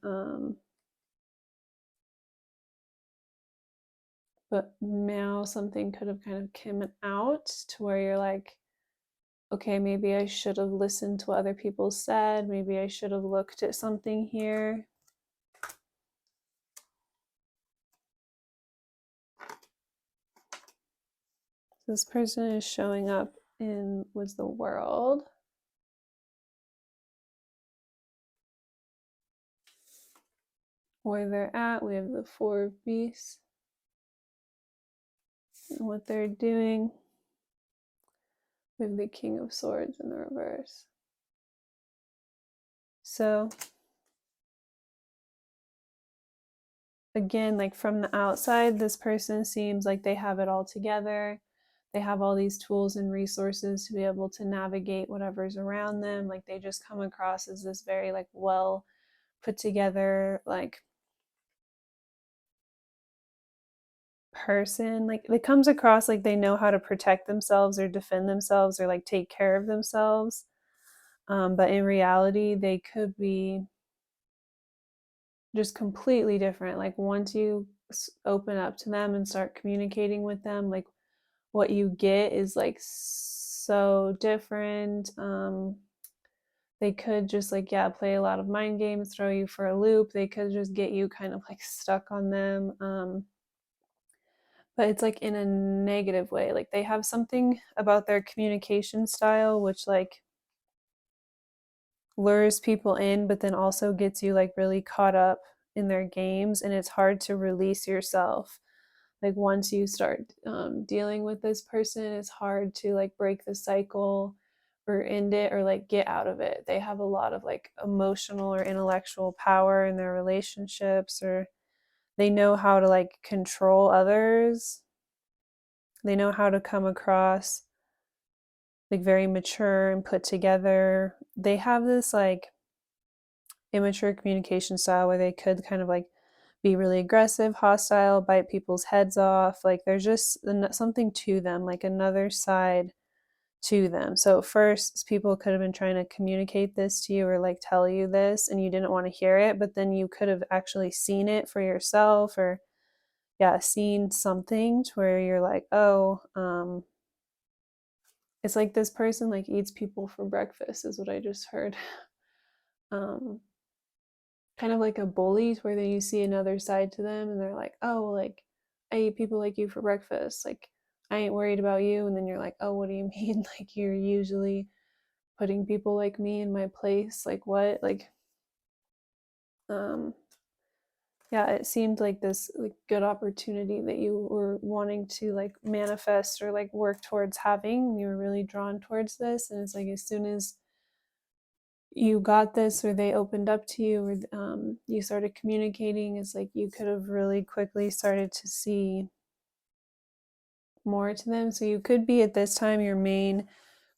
Speaker 1: But now something could have kind of come out to where you're like, okay, maybe I should have listened to what other people said. Maybe I should have looked at something here. This person is showing up in was the world. where they're at. We have the Four of Beasts and what they're doing. We have the King of Swords in the reverse. So again, like from the outside, this person seems like they have it all together. They have all these tools and resources to be able to navigate whatever's around them. Like they just come across as this very like well put together like person. Like it comes across like they know how to protect themselves or defend themselves or like take care of themselves. But in reality, they could be just completely different. Like once you open up to them and start communicating with them, like what you get is like so different. They could just like, yeah, play a lot of mind games, throw you for a loop. They could just get you kind of like stuck on them. But it's like in a negative way. Like they have something about their communication style which like lures people in, but then also gets you like really caught up in their games, and it's hard to release yourself. Like once you start dealing with this person, it's hard to like break the cycle or end it or like get out of it. They have a lot of like emotional or intellectual power in their relationships, or they know how to like control others. They know how to come across like very mature and put together. They have this like immature communication style where they could kind of like be really aggressive, hostile, bite people's heads off. Like there's just something to them, like another side to them. So at first, people could have been trying to communicate this to you or like tell you this, and you didn't want to hear it, but then you could have actually seen it for yourself, or yeah, seen something to where you're like, oh, it's like this person like eats people for breakfast, is what I just heard. um, Kind of like a bully where then you see another side to them and they're like, oh, like I eat people like you for breakfast, like I ain't worried about you. And then you're like, oh, what do you mean? Like you're usually putting people like me in my place, like what? Like um yeah, it seemed like this like good opportunity that you were wanting to like manifest or like work towards having. You were really drawn towards this, and it's like as soon as you got this or they opened up to you, or you started communicating, it's like you could have really quickly started to see more to them. So you could be at this time, your main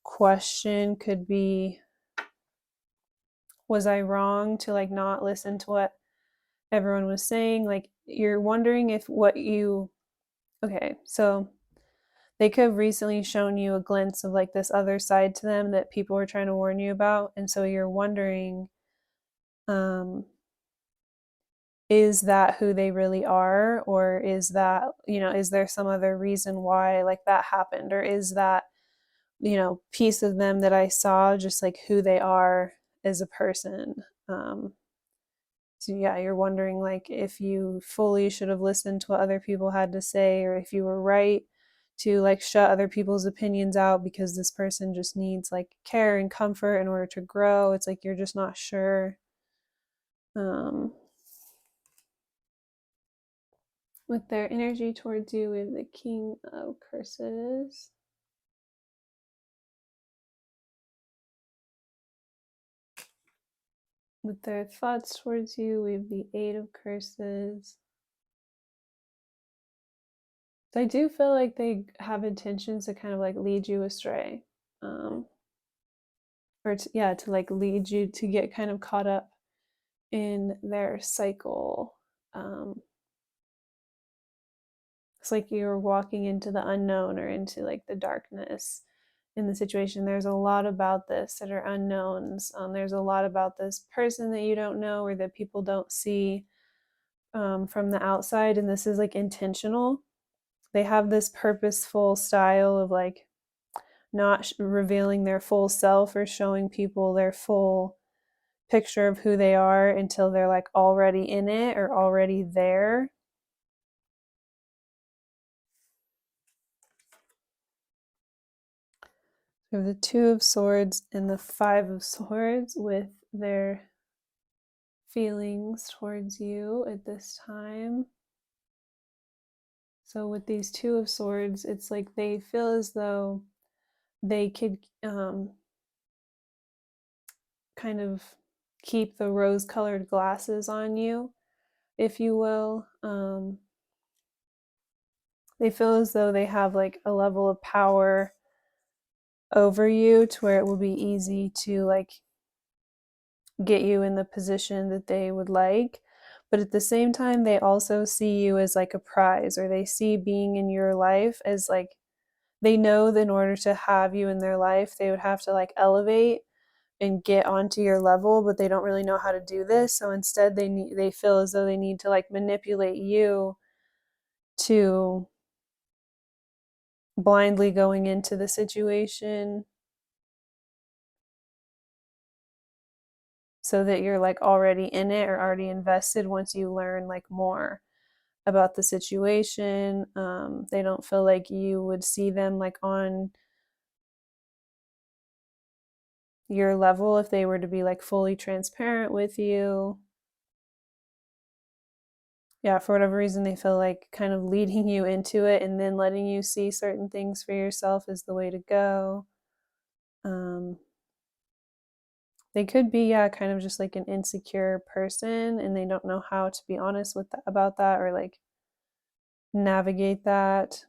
Speaker 1: question could be, was I wrong to like not listen to what everyone was saying? Like you're wondering if what you, okay, so they could have recently shown you a glimpse of like this other side to them that people were trying to warn you about, and so you're wondering, um is that who they really are, or is that, is there some other reason why like that happened, or is that, piece of them that I saw just like who they are as a person. So yeah, you're wondering like if you fully should have listened to what other people had to say, or if you were right to like shut other people's opinions out because this person just needs like care and comfort in order to grow. It's like you're just not sure. With their energy towards you, we have the King of Curses. With their thoughts towards you, we have the Eight of Curses. So I do feel like they have intentions to kind of like lead you astray. Or to like lead you to get kind of caught up in their cycle. It's like you're walking into the unknown or into like the darkness in the situation. There's a lot about this that are unknowns. There's a lot about this person that you don't know or that people don't see from the outside, and this is like intentional. They have this purposeful style of like not revealing their full self or showing people their full picture of who they are until they're like already in it or already there. We have the Two of Swords and the Five of Swords with their feelings towards you at this time. So with these Two of Swords, it's like they feel as though they could kind of keep the rose-colored glasses on you, if you will. They feel as though they have like a level of power over you to where it will be easy to like get you in the position that they would like. But at the same time, they also see you as like a prize, or they see being in your life as like, they know that in order to have you in their life, they would have to like elevate and get onto your level, but they don't really know how to do this. So instead they feel as though they need to like manipulate you to blindly going into the situation so that you're like already in it or already invested once you learn like more about the situation. They don't feel like you would see them like on your level if they were to be like fully transparent with you. Yeah, for whatever reason, they feel like kind of leading you into it and then letting you see certain things for yourself is the way to go. Um, they could be, yeah, kind of just like an insecure person and they don't know how to be honest with about that or like navigate that.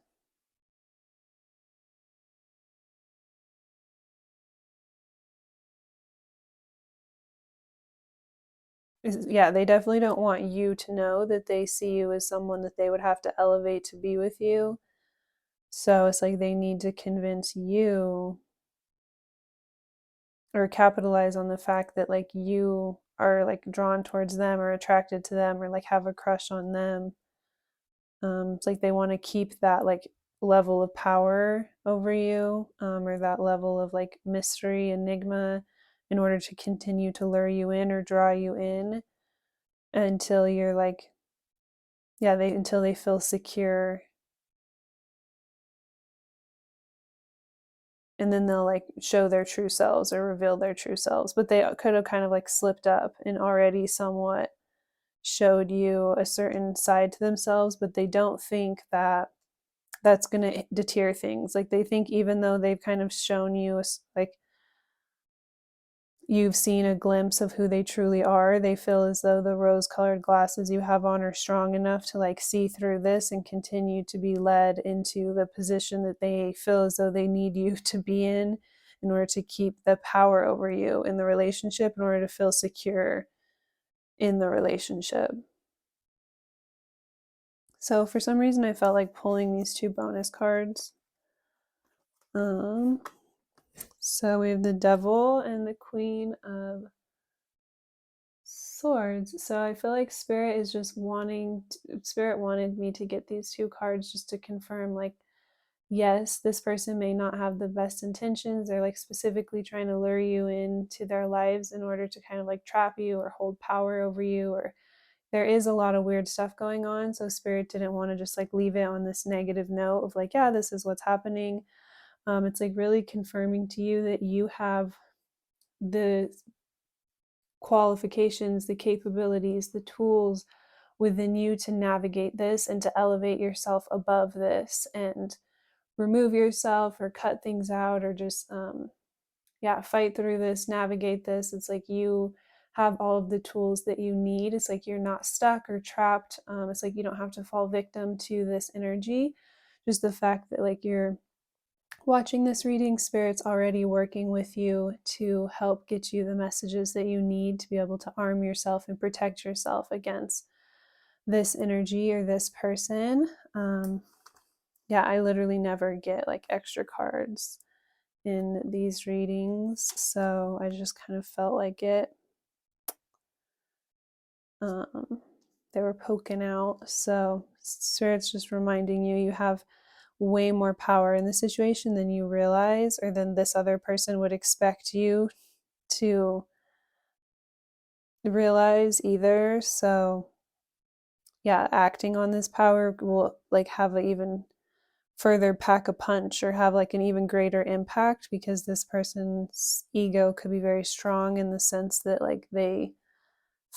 Speaker 1: Yeah, they definitely don't want you to know that they see you as someone that they would have to elevate to be with you. So it's like they need to convince you or capitalize on the fact that like you are like drawn towards them or attracted to them or like have a crush on them. It's like they want to keep that like level of power over you, or that level of like mystery, enigma, in order to continue to lure you in or draw you in until you're like, yeah, until they feel secure, and then they'll like show their true selves or reveal their true selves. But they could have kind of like slipped up and already somewhat showed you a certain side to themselves, but they don't think that that's going to deter things. Like they think even though they've kind of shown you like you've seen a glimpse of who they truly are, they feel as though the rose-colored glasses you have on are strong enough to like see through this and continue to be led into the position that they feel as though they need you to be in order to keep the power over you in the relationship, in order to feel secure in the relationship. So for some reason I felt like pulling these two bonus cards. So we have the Devil and the Queen of Swords. So I feel like Spirit is just Spirit wanted me to get these two cards just to confirm like, yes, this person may not have the best intentions. They're like specifically trying to lure you into their lives in order to kind of like trap you or hold power over you, or there is a lot of weird stuff going on. So Spirit didn't want to just like leave it on this negative note of like, yeah, this is what's happening. It's like really confirming to you that you have the qualifications, the capabilities, the tools within you to navigate this and to elevate yourself above this and remove yourself or cut things out or just fight through this, navigate this. It's like you have all of the tools that you need. It's like you're not stuck or trapped. It's like you don't have to fall victim to this energy. Just the fact that like you're watching this reading, Spirit's already working with you to help get you the messages that you need to be able to arm yourself and protect yourself against this energy or this person. I literally never get like extra cards in these readings, so I just kind of felt like it. They were poking out. So Spirit's just reminding you, you have way more power in the situation than you realize or than this other person would expect you to realize either. So yeah, acting on this power will like have an even further pack a punch or have like an even greater impact, because this person's ego could be very strong in the sense that like they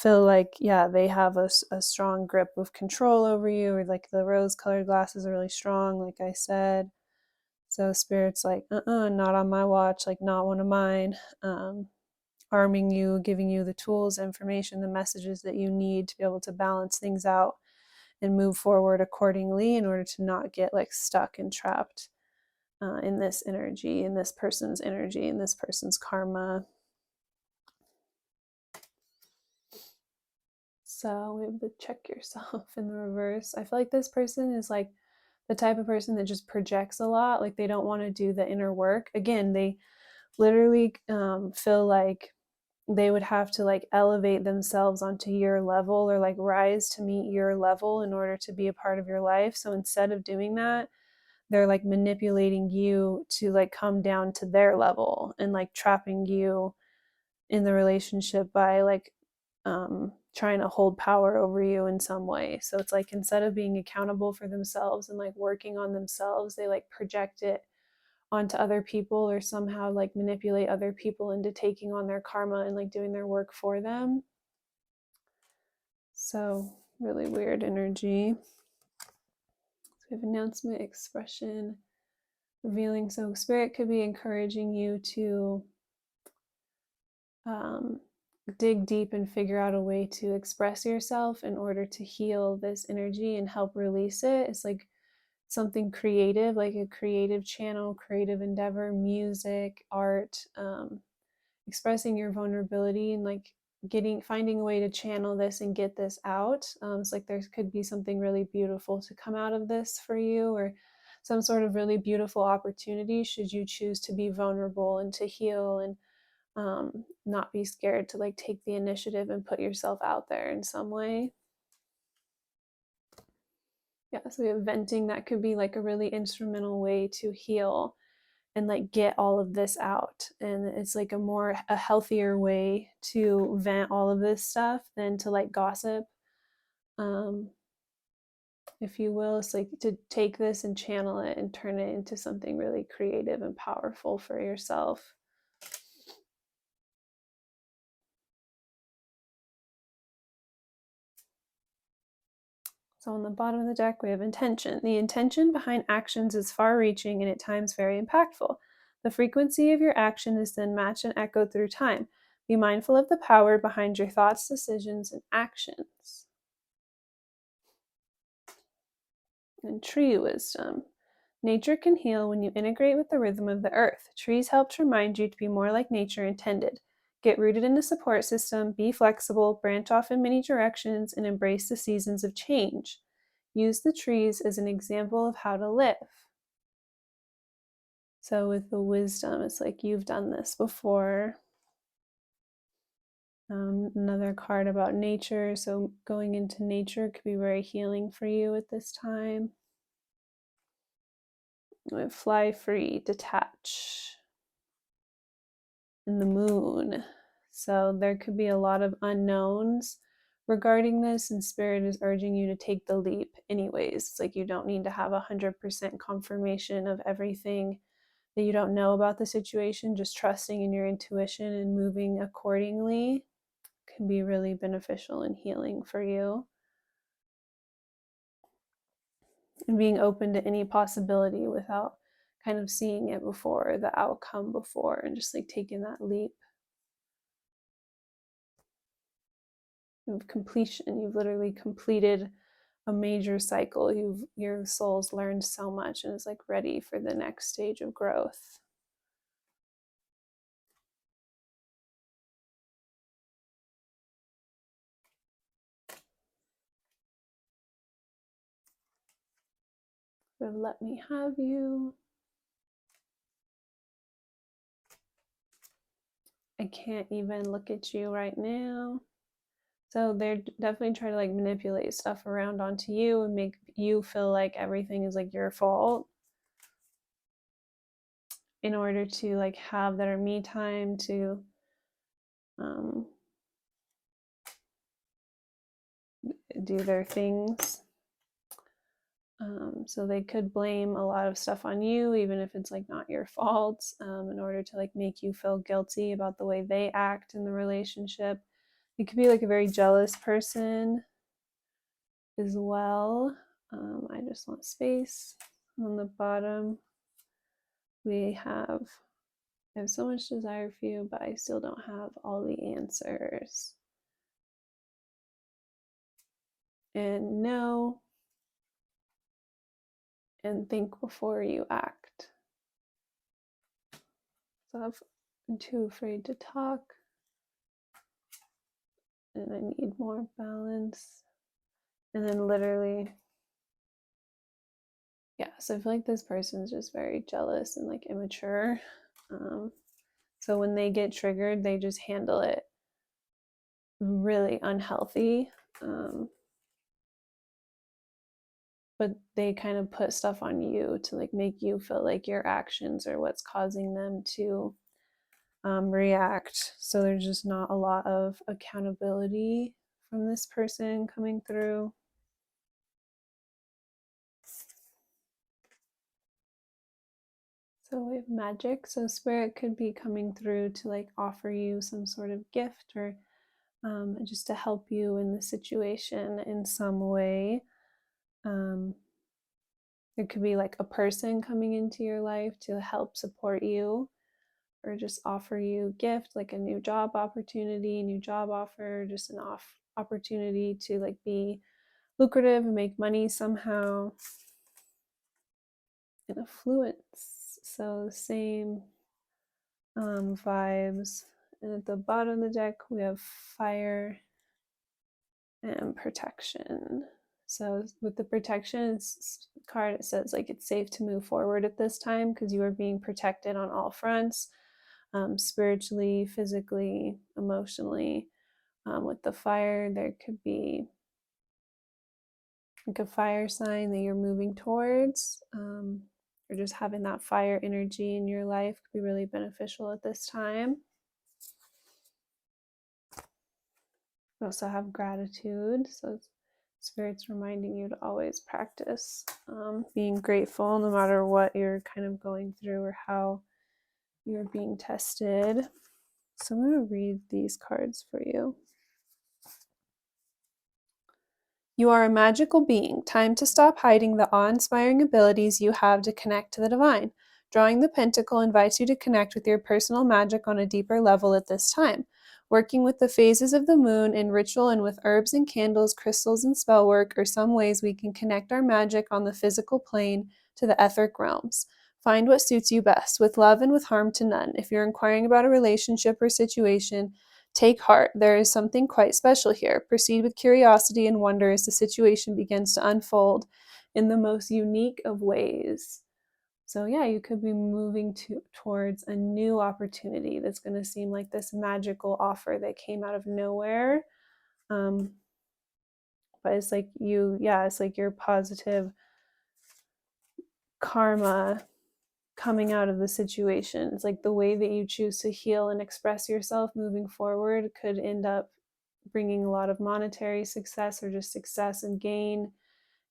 Speaker 1: feel like, yeah, they have a strong grip of control over you, or like the rose colored glasses are really strong, like I said. So spirit's like, not on my watch, like not one of mine. Arming you, giving you the tools, information, the messages that you need to be able to balance things out and move forward accordingly in order to not get like stuck and trapped in this energy, in this person's energy, in this person's karma. So we have to check yourself in the reverse. I feel like this person is like the type of person that just projects a lot. Like they don't want to do the inner work. Again, they literally feel like they would have to like elevate themselves onto your level, or like rise to meet your level in order to be a part of your life. So instead of doing that, they're like manipulating you to like come down to their level, and like trapping you in the relationship by like trying to hold power over you in some way. So it's like instead of being accountable for themselves and like working on themselves, they like project it onto other people, or somehow like manipulate other people into taking on their karma and like doing their work for them. So really weird energy. So we have announcement, expression, revealing. So spirit could be encouraging you to dig deep and figure out a way to express yourself in order to heal this energy and help release it. It's like something creative, like a creative channel, creative endeavor, music, art, expressing your vulnerability, and like finding a way to channel this and get this out. It's like there could be something really beautiful to come out of this for you, or some sort of really beautiful opportunity should you choose to be vulnerable and to heal, and not be scared to like take the initiative and put yourself out there in some way. Yeah, so we have venting. That could be like a really instrumental way to heal and like get all of this out. And it's like a healthier way to vent all of this stuff than to like gossip, if you will. It's like to take this and channel it and turn it into something really creative and powerful for yourself. So on the bottom of the deck, we have intention. The intention behind actions is far-reaching and at times very impactful. The frequency of your action is then matched and echoed through time. Be mindful of the power behind your thoughts, decisions, and actions. And tree wisdom. Nature can heal when you integrate with the rhythm of the earth. Trees help to remind you to be more like nature intended. Get rooted in a support system, be flexible, branch off in many directions, and embrace the seasons of change. Use the trees as an example of how to live. So with the wisdom, it's like you've done this before. Another card about nature. So going into nature could be very healing for you at this time. Fly free, detach. And the moon. So there could be a lot of unknowns regarding this, and spirit is urging you to take the leap anyways. It's like you don't need to have 100% confirmation of everything that you don't know about the situation. Just trusting in your intuition and moving accordingly can be really beneficial and healing for you. And being open to any possibility without kind of seeing it before, the outcome before, and just like taking that leap of completion. You've literally completed a major cycle. Your soul's learned so much and is like ready for the next stage of growth. Let me have you. I can't even look at you right now. So they're definitely trying to like manipulate stuff around onto you and make you feel like everything is like your fault in order to like have their me time to do their things. So they could blame a lot of stuff on you, even if it's like not your fault, in order to like make you feel guilty about the way they act in the relationship. it could be like a very jealous person as well. I just want space. On the bottom, we have, I have so much desire for you, but I still don't have all the answers. And know and think before you act. So I'm too afraid to talk, and I need more balance. And then literally, yeah, so I feel like this person's just very jealous and like immature. So when they get triggered, they just handle it really unhealthy. But they kind of put stuff on you to like make you feel like your actions are what's causing them to react. So there's just not a lot of accountability from this person coming through. So we have magic. So spirit could be coming through to like offer you some sort of gift or just to help you in the situation in some way. It could be like a person coming into your life to help support you or just offer you a gift, like a new job opportunity, new job offer, just an opportunity to like be lucrative and make money somehow. And affluence. So the same vibes. And at the bottom of the deck, we have fire and protection. So with the protection card, it says like it's safe to move forward at this time because you are being protected on all fronts, spiritually, physically, emotionally. With the fire, there could be like a fire sign that you're moving towards, or just having that fire energy in your life could be really beneficial at this time. We also have gratitude. So Spirit's reminding you to always practice being grateful no matter what you're kind of going through or how you're being tested. So I'm going to read these cards for you. You are a magical being. Time to stop hiding the awe-inspiring abilities you have to connect to the divine. Drawing the Pentacle invites you to connect with your personal magic on a deeper level at this time. Working with the phases of the moon in ritual and with herbs and candles, crystals and spell work are some ways we can connect our magic on the physical plane to the etheric realms. Find what suits you best, with love and with harm to none. If you're inquiring about a relationship or situation, take heart. There is something quite special here. Proceed with curiosity and wonder as the situation begins to unfold in the most unique of ways. So yeah, you could be moving towards a new opportunity that's going to seem like this magical offer that came out of nowhere. But it's like it's like your positive karma coming out of the situation. It's like the way that you choose to heal and express yourself moving forward could end up bringing a lot of monetary success or just success and gain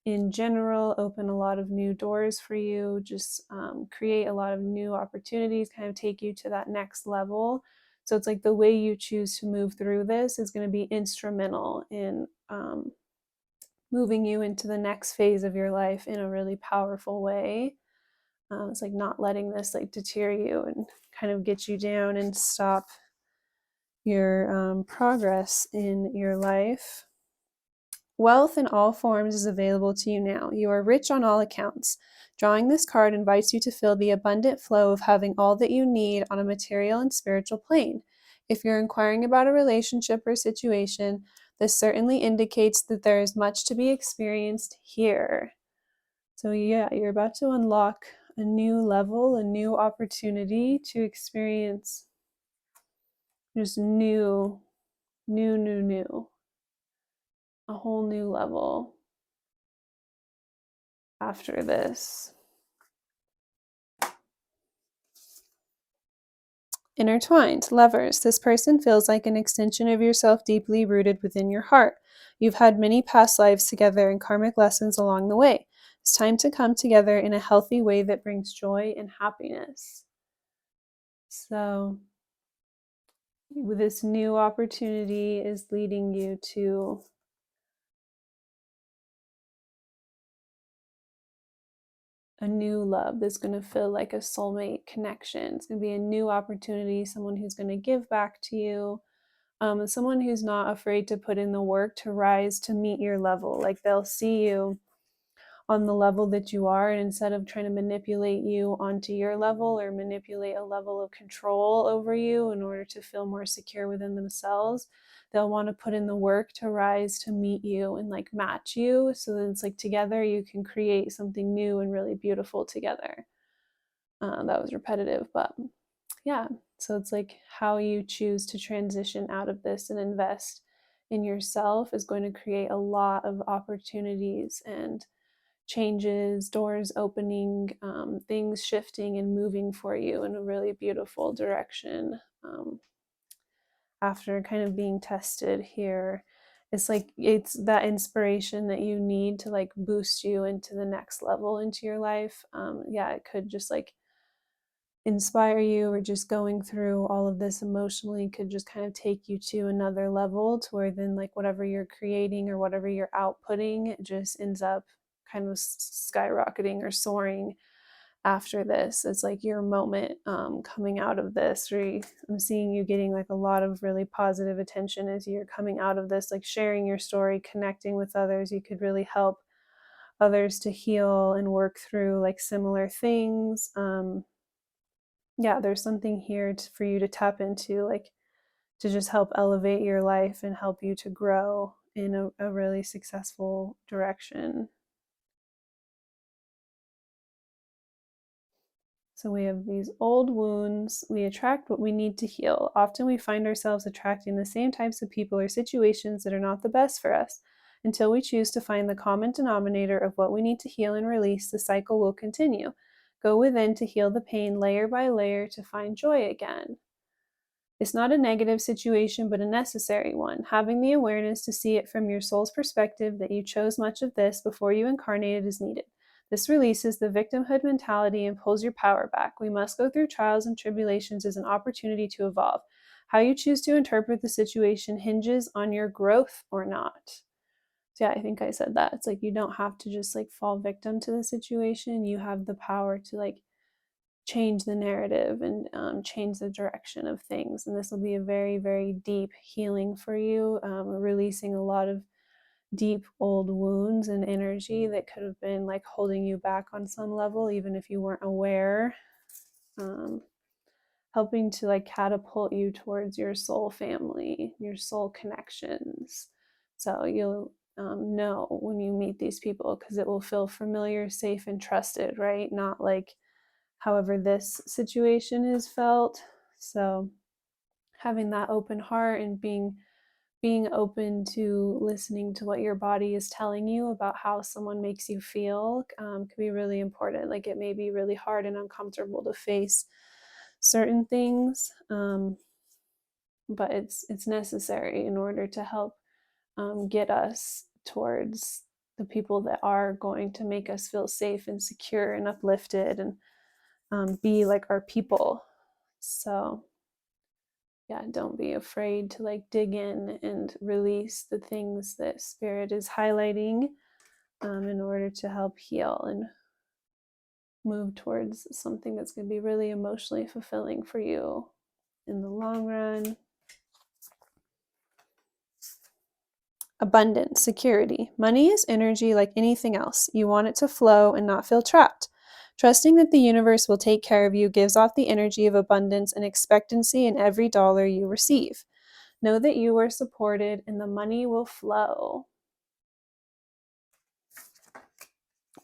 Speaker 1: in general, open a lot of new doors for you, just create a lot of new opportunities, kind of take you to that next level. So it's like the way you choose to move through this is going to be instrumental in moving you into the next phase of your life in a really powerful way. It's like not letting this like deter you and kind of get you down and stop your progress in your life. Wealth in all forms is available to you now. You are rich on all accounts. Drawing this card invites you to feel the abundant flow of having all that you need on a material and spiritual plane. If you're inquiring about a relationship or situation, this certainly indicates that there is much to be experienced here. So yeah, you're about to unlock a new level, a new opportunity to experience just new, a whole new level after this. Intertwined, lovers. This person feels like an extension of yourself deeply rooted within your heart. You've had many past lives together and karmic lessons along the way. It's time to come together in a healthy way that brings joy and happiness. So this new opportunity is leading you to a new love that's going to feel like a soulmate connection. It's going to be a new opportunity, someone who's going to give back to you, someone who's not afraid to put in the work to rise to meet your level. Like they'll see you on the level that you are, and instead of trying to manipulate you onto your level or manipulate a level of control over you in order to feel more secure within themselves, they'll want to put in the work to rise to meet you and like match you, so that it's like together you can create something new and really beautiful together. That was repetitive, but yeah. So it's like how you choose to transition out of this and invest in yourself is going to create a lot of opportunities and changes, doors opening, things shifting and moving for you in a really beautiful direction. After kind of being tested here, it's like it's that inspiration that you need to like boost you into the next level into your life. Yeah, it could just like inspire you, or just going through all of this emotionally could just kind of take you to another level to where then like whatever you're creating or whatever you're outputting, it just ends up kind of skyrocketing or soaring after this. It's like your moment coming out of this. I'm seeing you getting like a lot of really positive attention as you're coming out of this, like sharing your story, connecting with others. You could really help others to heal and work through like similar things. Yeah, there's something here for you to tap into, like to just help elevate your life and help you to grow in a really successful direction. So we have these old wounds. We attract what we need to heal. Often we find ourselves attracting the same types of people or situations that are not the best for us. Until we choose to find the common denominator of what we need to heal and release, the cycle will continue. Go within to heal the pain layer by layer to find joy again. It's not a negative situation, but a necessary one. Having the awareness to see it from your soul's perspective that you chose much of this before you incarnated is needed. This releases the victimhood mentality and pulls your power back. We must go through trials and tribulations as an opportunity to evolve. How you choose to interpret the situation hinges on your growth or not. So yeah, I think I said that. It's like you don't have to just like fall victim to the situation. You have the power to like change the narrative and change the direction of things. And this will be a very, very deep healing for you, releasing a lot of deep old wounds and energy that could have been like holding you back on some level, even if you weren't aware. Helping to like catapult you towards your soul family, your soul connections. So you'll know when you meet these people, because it will feel familiar, safe, and trusted, right? Not like however this situation is felt. So having that open heart and being open to listening to what your body is telling you about how someone makes you feel can be really important. Like it may be really hard and uncomfortable to face certain things, but it's necessary in order to help get us towards the people that are going to make us feel safe and secure and uplifted and be like our people. So yeah, don't be afraid to like dig in and release the things that spirit is highlighting in order to help heal and move towards something that's going to be really emotionally fulfilling for you in the long run. Abundance, security. Money is energy like anything else. You want it to flow and not feel trapped. Trusting that the universe will take care of you gives off the energy of abundance and expectancy in every dollar you receive. Know that you are supported and the money will flow.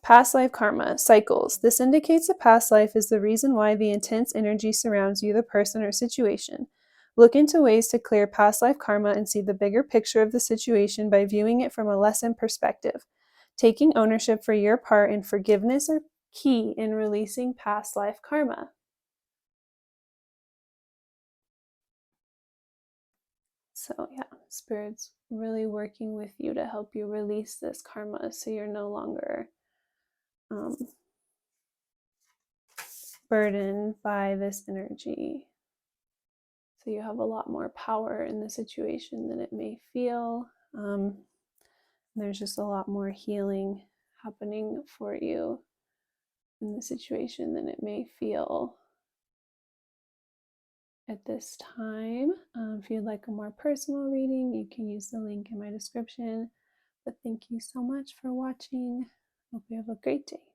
Speaker 1: Past life karma, cycles. This indicates a past life is the reason why the intense energy surrounds you, the person or situation. Look into ways to clear past life karma and see the bigger picture of the situation by viewing it from a lesson perspective. Taking ownership for your part and forgiveness are key in releasing past life karma. So yeah, Spirit's really working with you to help you release this karma so you're no longer burdened by this energy. So you have a lot more power in the situation than it may feel. There's just a lot more healing happening for you in the situation than it may feel at this time. If you'd like a more personal reading, you can use the link in my description. But thank you so much for watching. Hope you have a great day.